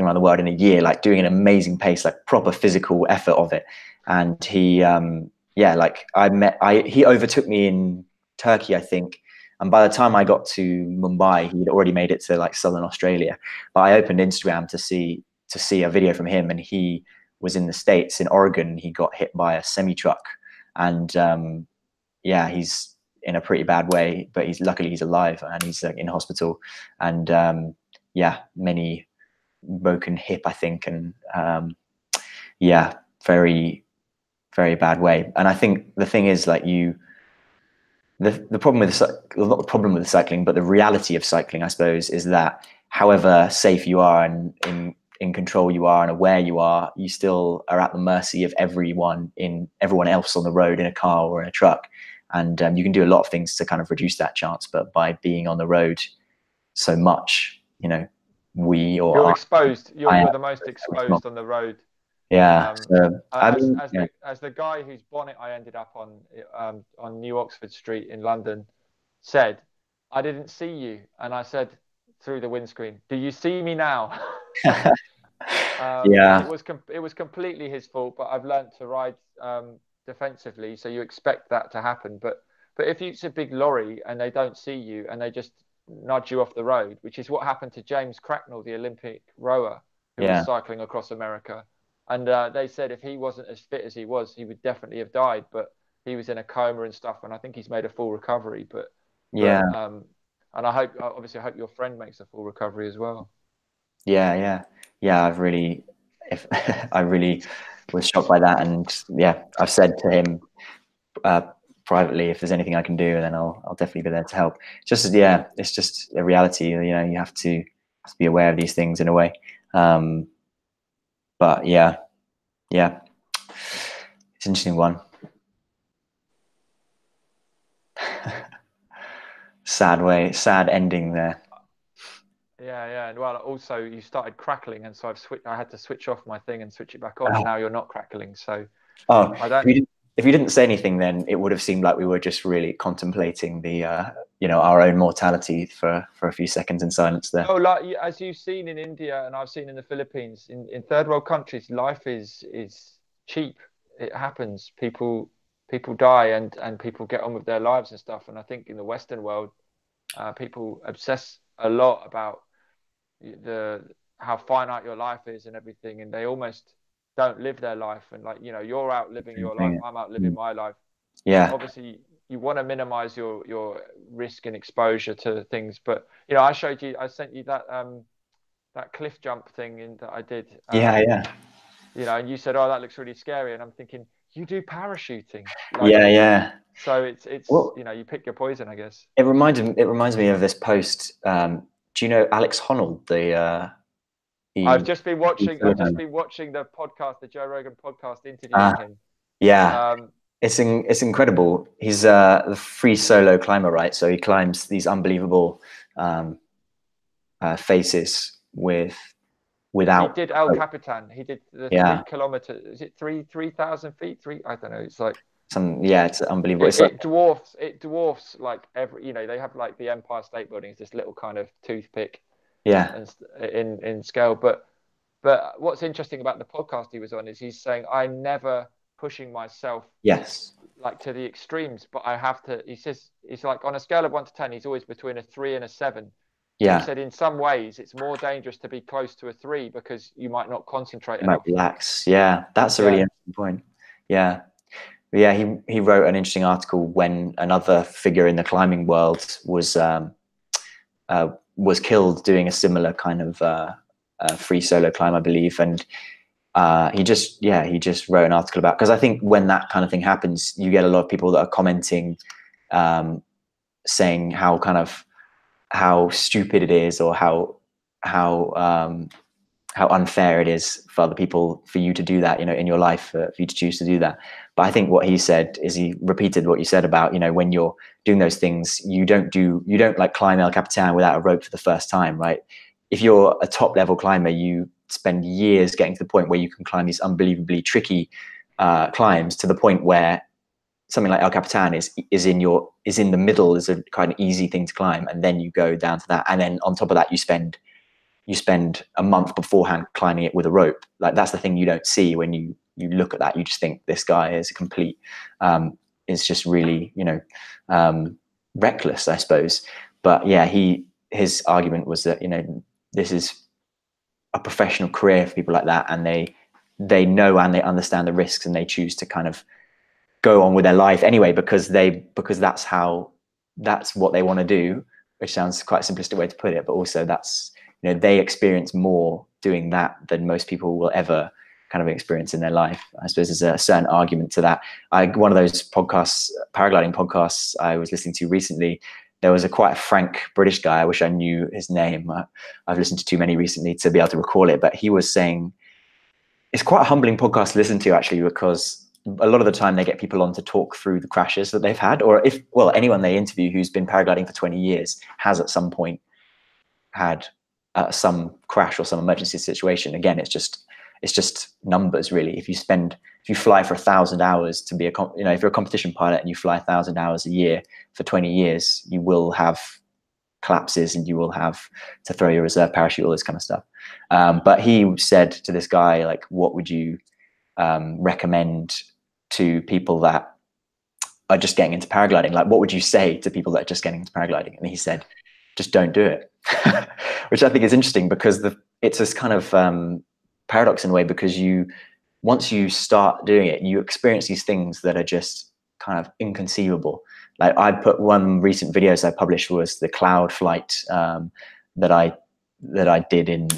around the world in a year, like doing an amazing pace, like proper physical effort of it. And he he overtook me in Turkey, I think. And by the time I got to Mumbai, he'd already made it to like southern Australia. But I opened Instagram to see a video from him, and he was in the States, in Oregon. He got hit by a semi-truck, and he's in a pretty bad way. But luckily he's alive, and he's in hospital. And many broken hip, I think, and very, very bad way. And I think the thing is, like, the problem with not the problem with cycling, but the reality of cycling, I suppose, is that however safe you are and in control you are and aware you are, you still are at the mercy of everyone else on the road, in a car or in a truck. And you can do a lot of things to kind of reduce that chance, but by being on the road so much, you're exposed. You're the most exposed on the road. Yeah. As the guy whose bonnet I ended up on New Oxford Street in London said, I didn't see you. And I said through the windscreen, do you see me now? It was completely his fault, but I've learned to ride defensively. So you expect that to happen. But if it's a big lorry and they don't see you and they just nudge you off the road, which is what happened to James Cracknell, the Olympic rower who was cycling across America. And they said if he wasn't as fit as he was, he would definitely have died. But he was in a coma and stuff, and I think he's made a full recovery. And I hope your friend makes a full recovery as well. Yeah. I really was shocked by that, and I've said to him privately, if there's anything I can do, then I'll definitely be there to help. It's just a reality. You know, you have to be aware of these things in a way. But yeah, it's an interesting one. Sad ending there. Yeah, and well, also you started crackling, and so I had to switch off my thing and switch it back on, and now you're not crackling. So, if you didn't say anything, then it would have seemed like we were just really contemplating the, our own mortality for a few seconds in silence there. Oh, like as you've seen in India, and I've seen in the Philippines, in third world countries, life is cheap. It happens. People die, and people get on with their lives and stuff. And I think in the Western world, people obsess a lot about how finite your life is and everything, and they almost don't live their life. And like, you're out living your life, I'm out living my life. Yeah, obviously you want to minimize your risk and exposure to things, but I sent you that cliff jump thing that I did. And you said, oh, that looks really scary, and I'm thinking, you do parachuting. So it's you pick your poison, I guess. It reminds me of this post. Do you know Alex Honnold? I've just been watching the podcast, the Joe Rogan podcast, interviewing him. Yeah, it's incredible. He's the free solo climber, right? So he climbs these unbelievable faces without. He did El Capitan. He did the 3 kilometers. Is it 3,000 feet? I don't know. It's like it's unbelievable. It dwarfs like every. They have like the Empire State Building is this little kind of toothpick. In scale, but what's interesting about the podcast he was on is he's saying, I'm never pushing myself like to the extremes, but I have to. He says he's like, on a scale of 1 to 10, he's always between a 3 and a 7. He said in some ways it's more dangerous to be close to a 3 because you might not concentrate enough. Might relax. That's a really interesting point. He wrote an interesting article when another figure in the climbing world was killed doing a similar kind of free solo climb, I believe. And he just wrote an article about, because I think when that kind of thing happens, you get a lot of people that are commenting, saying how stupid it is, or how unfair it is for other people for you to do that, in your life, for you to choose to do that. But I think what he said is, he repeated what you said about, when you're doing those things, you don't like climb El Capitan without a rope for the first time, right? If you're a top level climber, you spend years getting to the point where you can climb these unbelievably tricky climbs, to the point where something like El Capitan is in the middle, is a kind of easy thing to climb, and then you go down to that, and then on top of that you spend a month beforehand climbing it with a rope. Like, that's the thing you don't see when you look at that. You just think this guy is a complete is just really reckless, I suppose. But his argument was that this is a professional career for people like that, and they know and they understand the risks, and they choose to kind of go on with their life anyway, because that's what they want to do, which sounds quite a simplistic way to put it, but also that's, they experience more doing that than most people will ever kind of experience in their life. I suppose there's a certain argument to that. One of those podcasts, paragliding podcasts I was listening to recently, there was quite a frank British guy. I wish I knew his name. I've listened to too many recently to be able to recall it, but he was saying, it's quite a humbling podcast to listen to, actually, because a lot of the time they get people on to talk through the crashes that they've had, or anyone they interview who's been paragliding for 20 years has at some point had some crash or some emergency situation. Again, it's just numbers, really. If you fly for 1,000 hours to be if you're a competition pilot and you fly 1,000 hours a year for 20 years, you will have collapses, and you will have to throw your reserve parachute, all this kind of stuff. But he said to this guy, like, what would you recommend to people that are just getting into paragliding? Like, what would you say to people that are just getting into paragliding? And he said, just don't do it, which I think is interesting because it's this kind of paradox in a way, because once you start doing it, you experience these things that are just kind of inconceivable. Like I put one recent videos I published was the cloud flight that I did in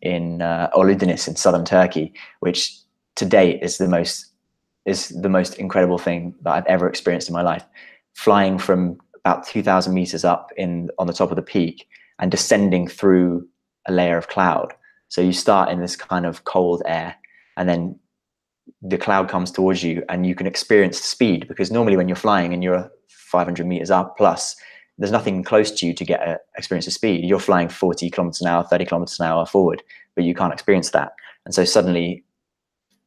Uludeniz in southern Turkey, which to date is the most incredible thing that I've ever experienced in my life. Flying from about 2,000 meters up on the top of the peak and descending through a layer of cloud. So you start in this kind of cold air, and then the cloud comes towards you, and you can experience the speed, because normally when you're flying and you're 500 meters up plus, there's nothing close to you to get an experience of speed. You're flying 40 kilometers an hour, 30 kilometers an hour forward, but you can't experience that. And so suddenly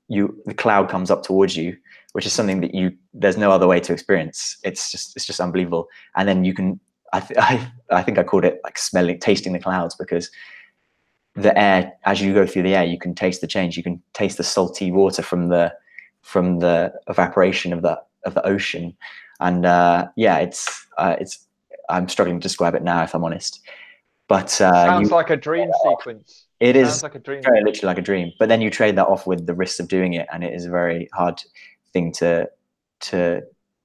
the cloud comes up towards you, which is something that there's no other way to experience. It's just unbelievable. And then you can, I think I called it like tasting the clouds, because the air, as you go through the air, you can taste the change. You can taste the salty water from the evaporation of the ocean. And I'm struggling to describe it now, if I'm honest. But sounds like a dream sequence. It is sounds like a dream. Very literally like a dream. But then you trade that off with the risks of doing it, and it is a very hard thing to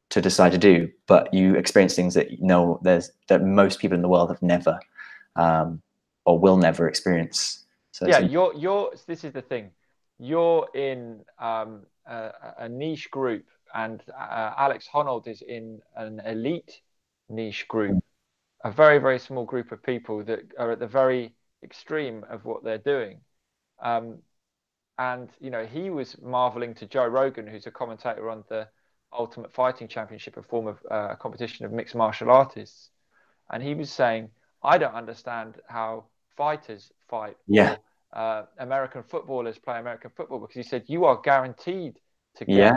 decide to do. But you experience things that that most people in the world have never or will never experience. So yeah, this is the thing. You're in a niche group, and Alex Honnold is in an elite niche group, a very, very small group of people that are at the very extreme of what they're doing. And, he was marveling to Joe Rogan, who's a commentator on the Ultimate Fighting Championship, a form of a competition of mixed martial artists. And he was saying, I don't understand how fighters fight. Yeah. Or American footballers play American football, because he said you are guaranteed to get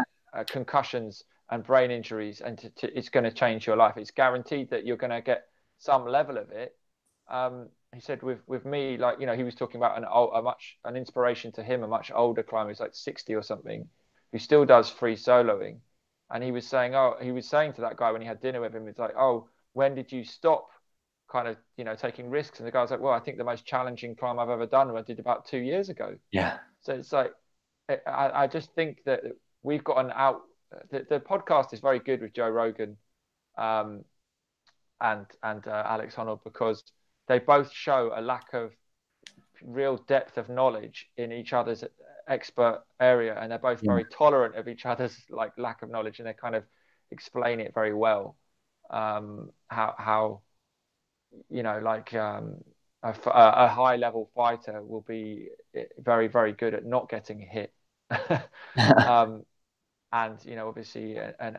concussions and brain injuries, and it's going to change your life. It's guaranteed that you're going to get some level of it. He said with me, like, he was talking about an inspiration to him, a much older climber, he's like 60 or something, who still does free soloing. And he was saying to that guy when he had dinner with him, it's like, oh, when did you stop kind of, taking risks? And the guy was like, well, I think the most challenging climb I've ever done I did about 2 years ago. Yeah. So it's like, I just think that we've got the podcast is very good with Joe Rogan and Alex Honnold, because they both show a lack of real depth of knowledge in each other's expert area, and they're both very tolerant of each other's lack of knowledge, and they kind of explain it very well. How a high level fighter will be very, very good at not getting hit. And obviously, and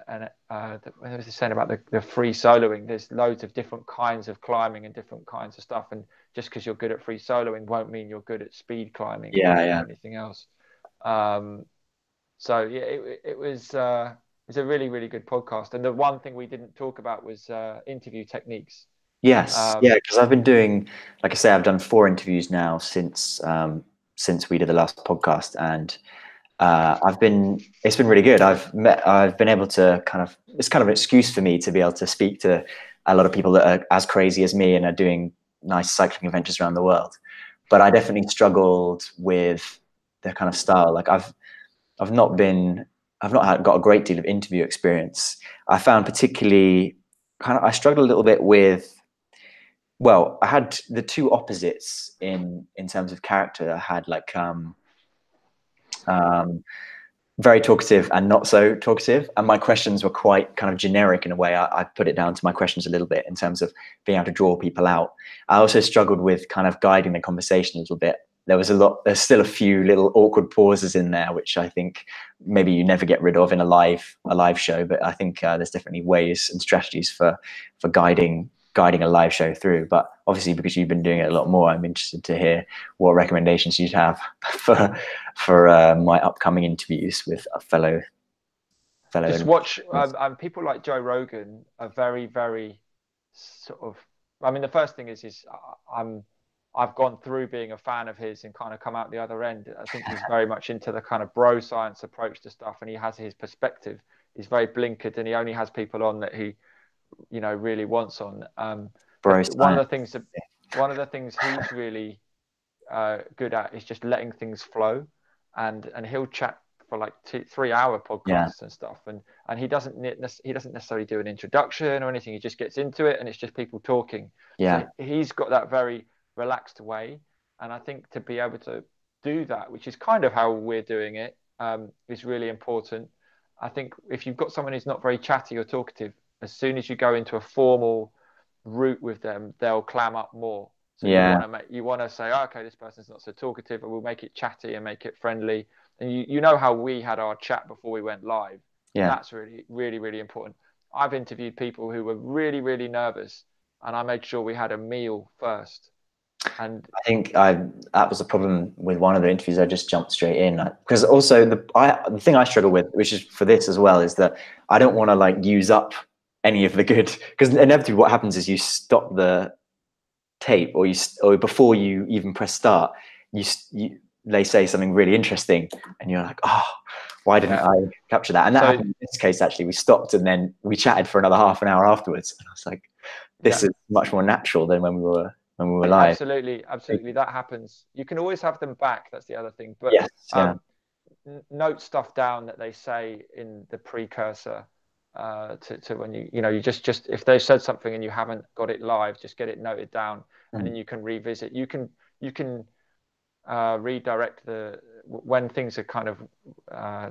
what was he saying about the free soloing? There's loads of different kinds of climbing and different kinds of stuff, and just because you're good at free soloing won't mean you're good at speed climbing or anything else. So yeah, it was a really, really good podcast. And the one thing we didn't talk about was interview techniques. Yes, because I've been doing, like I say, I've done 4 interviews now since we did the last podcast, and it's been really good. I've been able to it's kind of an excuse for me to be able to speak to a lot of people that are as crazy as me and are doing nice cycling adventures around the world. But I definitely struggled with the kind of style. Like I've not got a great deal of interview experience. I found particularly I struggled a little bit with, well, I had the two opposites in terms of character. I had very talkative and not so talkative, and my questions were quite kind of generic in a way. I put it down to my questions a little bit in terms of being able to draw people out. I also struggled with kind of guiding the conversation a little bit. There's still a few little awkward pauses in there, which I think maybe you never get rid of in a live show, but I think there's definitely ways and strategies for guiding a live show through. But obviously, because you've been doing it a lot more, I'm interested to hear what recommendations you'd have for my upcoming interviews with a fellow. Just watch people like Joe Rogan are very, very sort of. I mean, the first thing is I've gone through being a fan of his and kind of come out the other end. I think he's very much into the kind of bro science approach to stuff, and he has his perspective. He's very blinkered, and he only has people on that he really wants on. bro one of science. the things he's really good at is just letting things flow, and he'll chat for like 2-3 hour podcasts and stuff, and he doesn't necessarily do an introduction or anything. He just gets into it, and it's just people talking. So he's got that very relaxed way, and I think to be able to do that, which is kind of how we're doing it, is really important. I think if you've got someone who's not very chatty or talkative, as soon as you go into a formal route with them, they'll clam up more. So you want to say, oh, okay, this person's not so talkative, and we'll make it chatty and make it friendly. And you know how we had our chat before we went live. Yeah. That's really, really, really important. I've interviewed people who were really, really nervous, and I made sure we had a meal first. And I think that was a problem with one of the interviews. I just jumped straight in because also the thing I struggle with, which is for this as well, is that I don't want to like use up any of the good, because inevitably what happens is you stop the tape or before you even press start, they say something really interesting, and you're like, oh, why didn't I capture that? And that happened in this case. Actually, we stopped and then we chatted for another half an hour afterwards, and I was like, this is much more natural than when we were live. Absolutely, that happens. You can always have them back. That's the other thing. But note stuff down that they say in the precursor to when you just if they said something and you haven't got it live, just get it noted down, and then you can revisit. You can redirect when things are kind of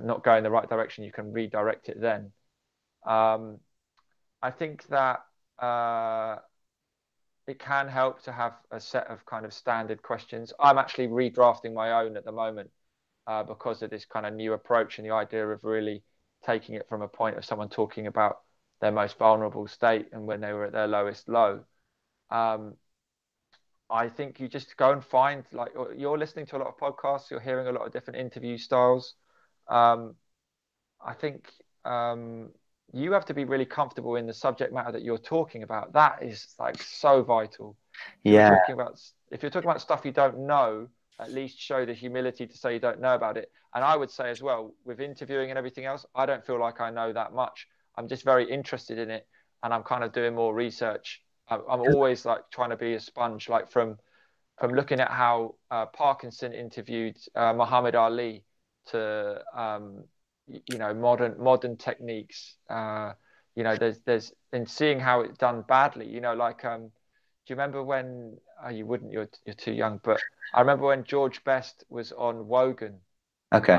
not going the right direction. You can redirect it then. I think that it can help to have a set of kind of standard questions. I'm actually redrafting my own at the moment because of this kind of new approach and the idea of really taking it from a point of someone talking about their most vulnerable state and when they were at their lowest low. I think you just go and find, like, you're listening to a lot of podcasts, you're hearing a lot of different interview styles. I think you have to be really comfortable in the subject matter that you're talking about. That is like so vital. If you're talking about stuff you don't know, at least show the humility to say you don't know about it. And I would say as well, with interviewing and everything else, I don't feel like I know that much. I'm just very interested in it, and I'm kind of doing more research. I'm always like trying to be a sponge, like from looking at how Parkinson interviewed Muhammad Ali to modern techniques. There's in seeing how it's done badly. Do you remember when you wouldn't? You're too young, but I remember when George Best was on Wogan. Okay.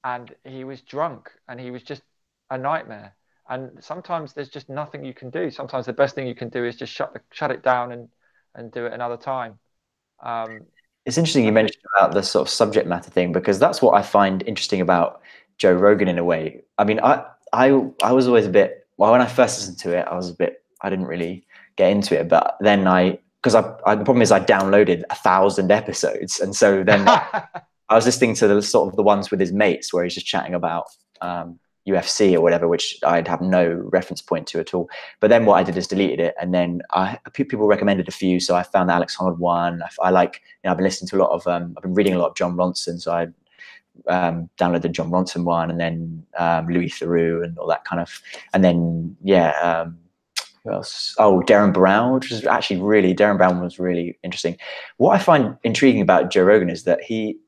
And he was drunk, and he was just a nightmare. And sometimes there's just nothing you can do. Sometimes the best thing you can do is just shut it down and do it another time. It's interesting you mentioned about the sort of subject matter thing, because that's what I find interesting about Joe Rogan in a way. I mean, I was always a bit, well, when I first listened to it, I didn't really get into it. But then because the problem is I downloaded 1,000 episodes. And so then I was listening to the sort of the ones with his mates where he's just chatting about UFC or whatever, which I'd have no reference point to at all. But then what I did is deleted it, and then people recommended a few, so I found the Alex Honnold one. I've been listening to a lot of I've been reading a lot of John Ronson, so I downloaded the John Ronson one, and then Louis Theroux and all that kind of, and then who else? Oh, Darren Brown, which was actually Darren Brown was really interesting. What I find intriguing about Joe Rogan is that he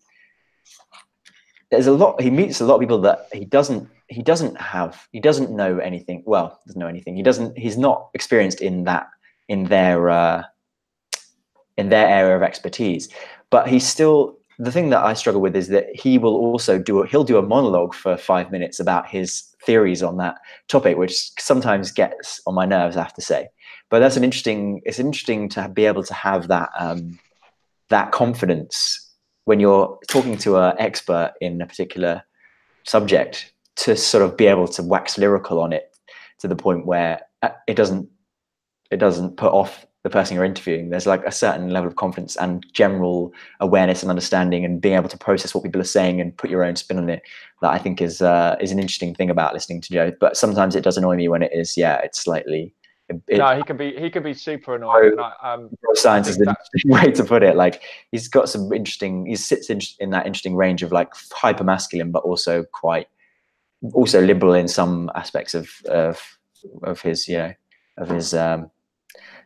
meets a lot of people that he doesn't know anything. Well, doesn't know anything. He's not experienced in their area of expertise. But he's still, the thing that I struggle with is that he'll do a monologue for 5 minutes about his theories on that topic, which sometimes gets on my nerves, I have to say. But it's interesting to be able to have that confidence when you're talking to an expert in a particular subject, to sort of be able to wax lyrical on it to the point where it doesn't put off the person you're interviewing. There's like a certain level of confidence and general awareness and understanding, and being able to process what people are saying and put your own spin on it, that I think is an interesting thing about listening to Joe. But sometimes it does annoy me when it is, it's slightly. No, he can be super annoying. Science is the way to put it. Like, he's got some interesting. He sits in that interesting range of like hyper masculine, but also liberal in some aspects of his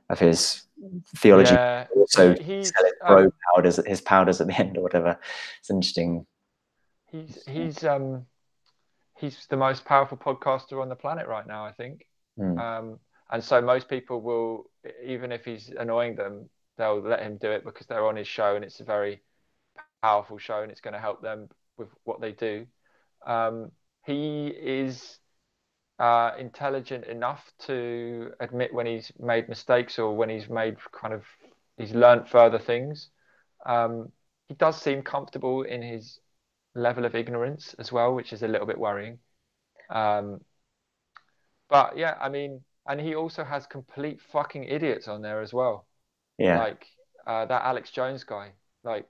of his theology. Yeah, Also, he's selling bro powders, his powders at the end or whatever. It's interesting. He's the most powerful podcaster on the planet right now, I think. And so most people will, even if he's annoying them, they'll let him do it because they're on his show and it's a very powerful show and it's going to help them with what they do. He is intelligent enough to admit when he's made mistakes or when he's learned further things. He does seem comfortable in his level of ignorance as well, which is a little bit worrying. But yeah, I mean, and he also has complete fucking idiots on there as well. Yeah. Like that Alex Jones guy. Like,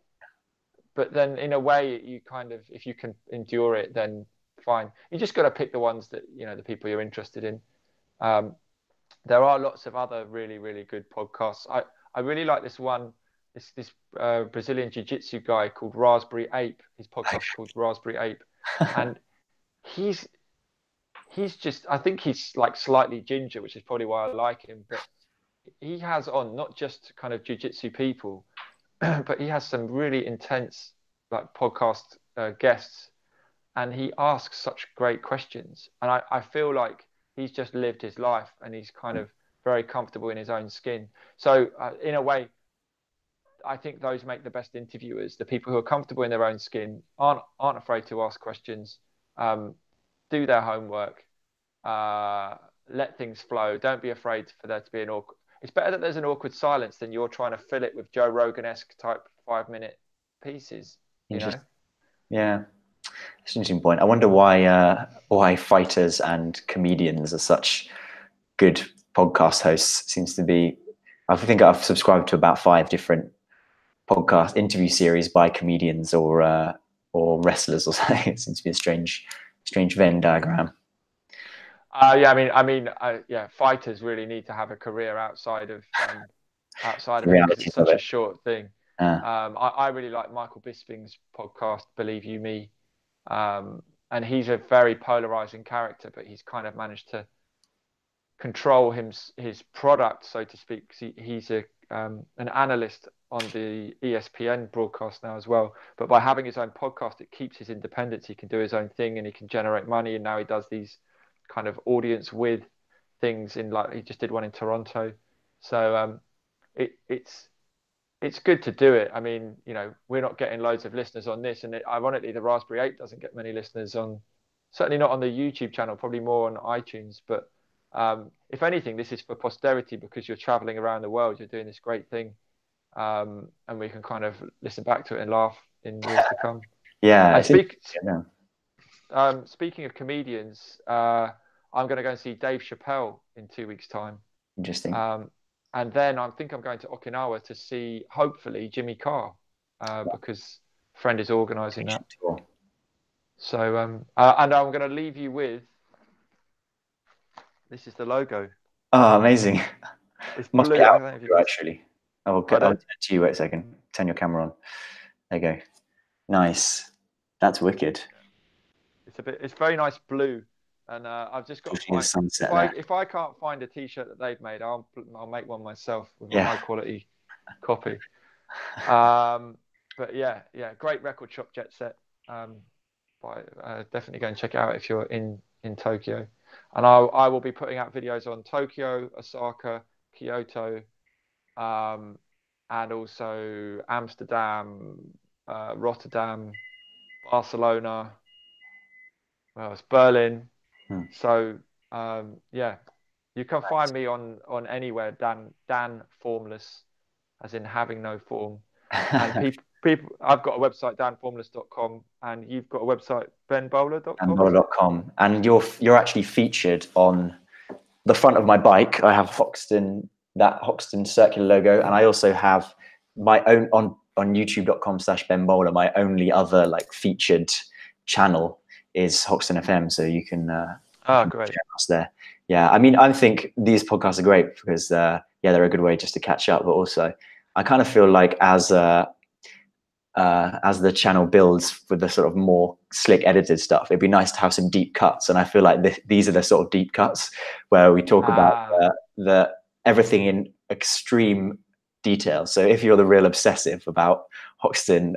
but then in a way, you kind of, if you can endure it, then fine. You just got to pick the ones that, the people you're interested in. There are lots of other really, really good podcasts. I really like this one. This Brazilian jiu-jitsu guy called Raspberry Ape. His podcast is called Raspberry Ape, and he's just, I think he's like slightly ginger, which is probably why I like him. But he has on not just kind of jiu-jitsu people, but he has some really intense like podcast guests, and he asks such great questions. And I feel like he's just lived his life, and he's kind of very comfortable in his own skin. So in a way, I think those make the best interviewers. The people who are comfortable in their own skin, aren't afraid to ask questions, do their homework, let things flow. Don't be afraid for there to be an awkward. It's better that there's an awkward silence than you're trying to fill it with Joe Rogan-esque type 5-minute pieces. Yeah, it's an interesting point. I wonder why fighters and comedians are such good podcast hosts. Seems to be. I think I've subscribed to about 5 different podcast interview series by comedians or wrestlers or something. It seems to be a strange Venn diagram. Yeah, fighters really need to have a career outside of it because it's such a short thing. I really like Michael Bisping's podcast, Believe You Me, and he's a very polarizing character, but he's kind of managed to control his product, so to speak. He's an analyst on the ESPN broadcast now as well, but by having his own podcast, it keeps his independence. He can do his own thing and he can generate money, and now he does these kind of audience with things in, like, he just did one in Toronto. So it's good to do it. I mean, we're not getting loads of listeners on this, and ironically the Raspberry 8 doesn't get many listeners on, certainly not on the YouTube channel, probably more on iTunes. But if anything, this is for posterity because you're traveling around the world, you're doing this great thing, and we can kind of listen back to it and laugh in years to come. Yeah. Speaking of comedians, I'm going to go and see Dave Chappelle in 2 weeks' time. Interesting. And then I think I'm going to Okinawa to see, hopefully, Jimmy Carr, because a friend is organising that. So, and I'm going to leave you with, this is the logo. Oh, amazing. It's Must blue. be out actually. I'll turn it to you. Wait a second. Turn your camera on. There you go. Nice. That's wicked. It's very nice blue. And I've just got to find, sunset if I can't find a t-shirt that they've made, I'll make one myself with a high quality copy. But yeah, great record shop, Jet Set. Definitely go and check it out if you're in Tokyo. And I will be putting out videos on Tokyo, Osaka, Kyoto, and also Amsterdam, Rotterdam, Barcelona. Well, it's Berlin. So you can find me on anywhere. Dan Formless, as in having no form. And people, I've got a website, danformless.com, and you've got a website, benbowler.com. benbowler.com, and you're actually featured on the front of my bike. I have Hoxton circular logo, and I also have my own on youtube.com/benbowler. My only other featured channel is HoxtonFM, so you can great. check us there. Yeah, I mean, I think these podcasts are great because they're a good way just to catch up, but also I kind of feel like as the channel builds with the sort of more slick edited stuff, it'd be nice to have some deep cuts, and I feel like these are the sort of deep cuts where we talk about the everything extreme detail. So if you're the real obsessive about Hoxton,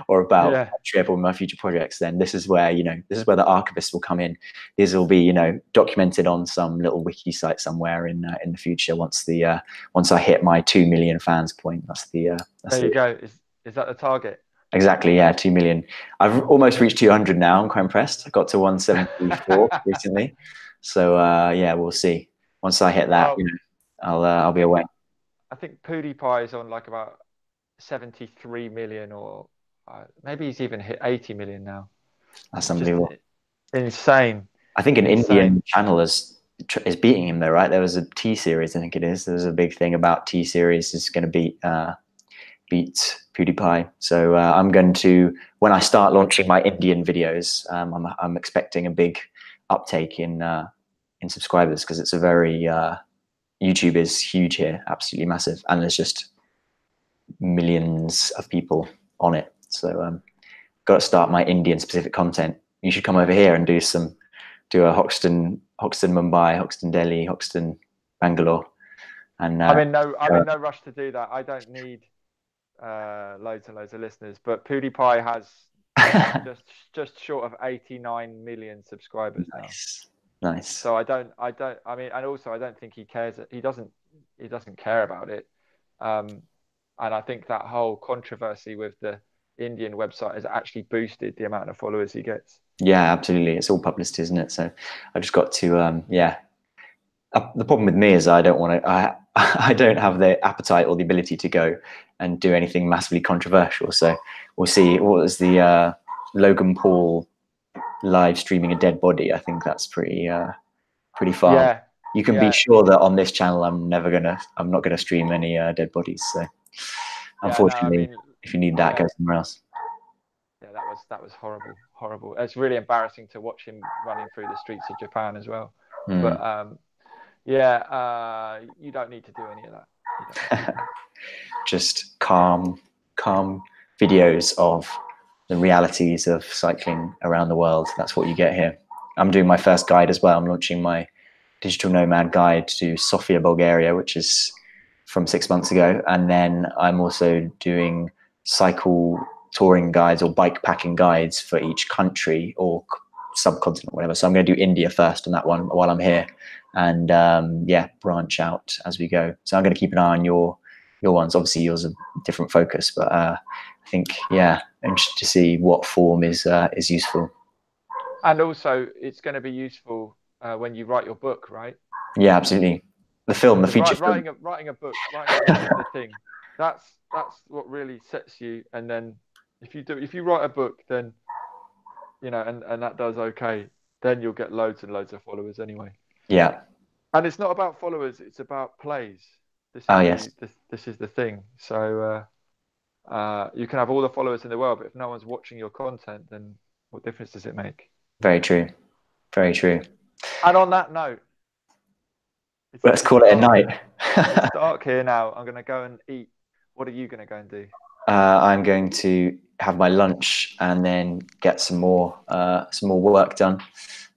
or about my trip or my future projects, then this is where the archivist will come in. These will be documented on some little wiki site somewhere in the future once I hit my 2 million fans point. There you go. Is that the target? Exactly, yeah, 2 million. I've almost reached 200 now. I'm quite impressed. I got to 174 recently. So yeah, we'll see. Once I hit that, I'll be away. I think PewDiePie is on like about 73 million, or maybe he's even hit 80 million now. That's unbelievable. Insane. I think an Indian channel is beating him though, right? There was a T series, I think it is. There's a big thing about T series is going to beat PewDiePie. So I'm going to, when I start launching my Indian videos, I'm expecting a big uptake in subscribers, because it's a very YouTube is huge here, absolutely massive, and there's just millions of people on it. So got to start my Indian specific content. You should come over here and do a Hoxton Mumbai, Hoxton Delhi, Hoxton Bangalore. And I'm in no rush to do that. I don't need loads and loads of listeners, but PewDiePie has just short of 89 million subscribers now. Nice. So I mean, and also I don't think he cares. He doesn't care about it. And I think that whole controversy with the Indian website has actually boosted the amount of followers he gets. Yeah, absolutely. It's all publicity, isn't it? So I just got to the problem with me is I don't have the appetite or the ability to go and do anything massively controversial. So we'll see. What was the Logan Paul live streaming a dead body? I think that's pretty far. Yeah. You can be sure that on this channel I'm not gonna stream any dead bodies. So unfortunately, if you need that, go somewhere else. Yeah, that was horrible. It's really embarrassing to watch him running through the streets of Japan as well. But you don't need to do any of that. Just calm videos of the realities of cycling around the world. That's what you get here. I'm doing my first guide as well. I'm launching my digital nomad guide to Sofia, Bulgaria, which is from 6 months ago. And then I'm also doing cycle touring guides or bike packing guides for each country or subcontinent, whatever. So I'm going to do India first on that one while I'm here, and branch out as we go. So I'm going to keep an eye on your ones. Obviously yours are different focus, but I think I'm interested to see what form is useful. And also it's going to be useful when you write your book, right? Yeah, absolutely. The feature film. Writing a book is the thing. That's what really sets you. And then if you write a book, then and that does okay, then you'll get loads and loads of followers anyway. Yeah. And it's not about followers; it's about plays. Yes. This is the thing. So you can have all the followers in the world, but if no one's watching your content, then what difference does it make? Very true. Very true. And on that note, let's call it a night. It's dark here now. I'm going to go and eat. What are you going to go and do? I'm going to have my lunch and then get some more work done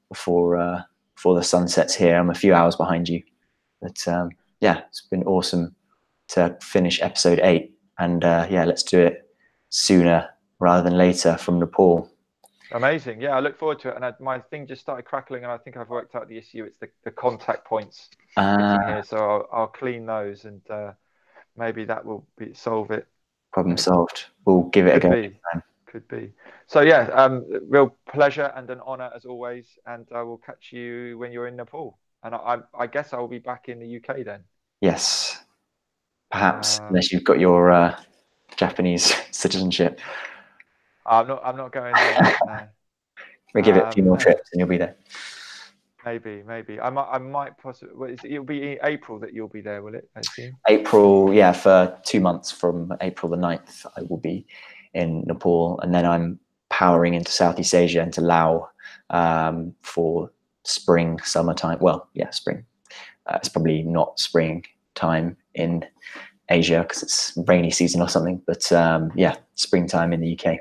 before the sun sets here. I'm a few hours behind you, but it's been awesome to finish episode 8, and let's do it sooner rather than later from Nepal. Amazing. Yeah, I look forward to it. And my thing just started crackling, and I think I've worked out the issue. It's the contact points here, so I'll clean those, and maybe that will solve it. Problem solved. We'll give it a go. Could be. So real pleasure and an honor as always, and I will catch you when you're in Nepal. And I guess I will be back in the UK then. Yes, perhaps, unless you've got your Japanese citizenship. I'm not going there. No. We'll give it a few more trips and you'll be there. Maybe. I might possibly. It'll be April that you'll be there, will it? I assume? April, for 2 months from April the 9th, I will be in Nepal, and then I'm powering into Southeast Asia, into Laos, for summertime. Well, spring. It's probably not spring time in Asia because it's rainy season or something, but springtime in the UK.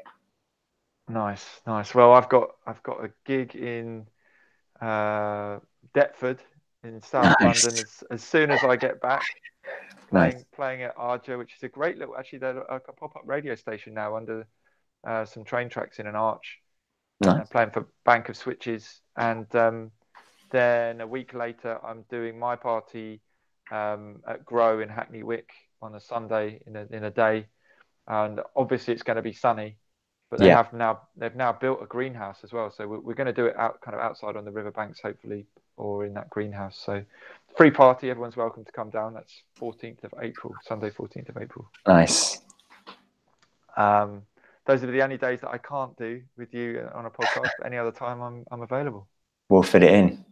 Nice. Well, I've got a gig in Deptford in South London as soon as I get back. playing at Arja, which is a great little, actually, they're a pop-up radio station now under some train tracks in an arch. Nice. Playing for Bank of Switches, and then a week later I'm doing my party at Grow in Hackney Wick on a Sunday in a day, and obviously it's going to be sunny, but they've now built a greenhouse as well, so we're going to do it outside on the riverbanks hopefully, or in that greenhouse. So free party, everyone's welcome to come down. That's 14th of April, Sunday 14th of April. Nice. Those are the only days that I can't do with you on a podcast. But any other time, I'm available. We'll fit it in.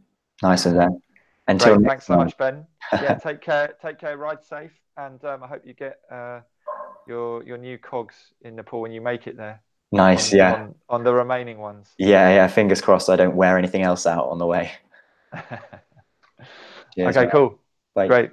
Nice of them. Until great. Thanks so much, Ben. Yeah, take care. Ride safe, and I hope you get your new cogs in Nepal when you make it there. Nice. On the remaining ones. Yeah. Fingers crossed. I don't wear anything else out on the way. Cheers, okay. Cool. Bye. Great.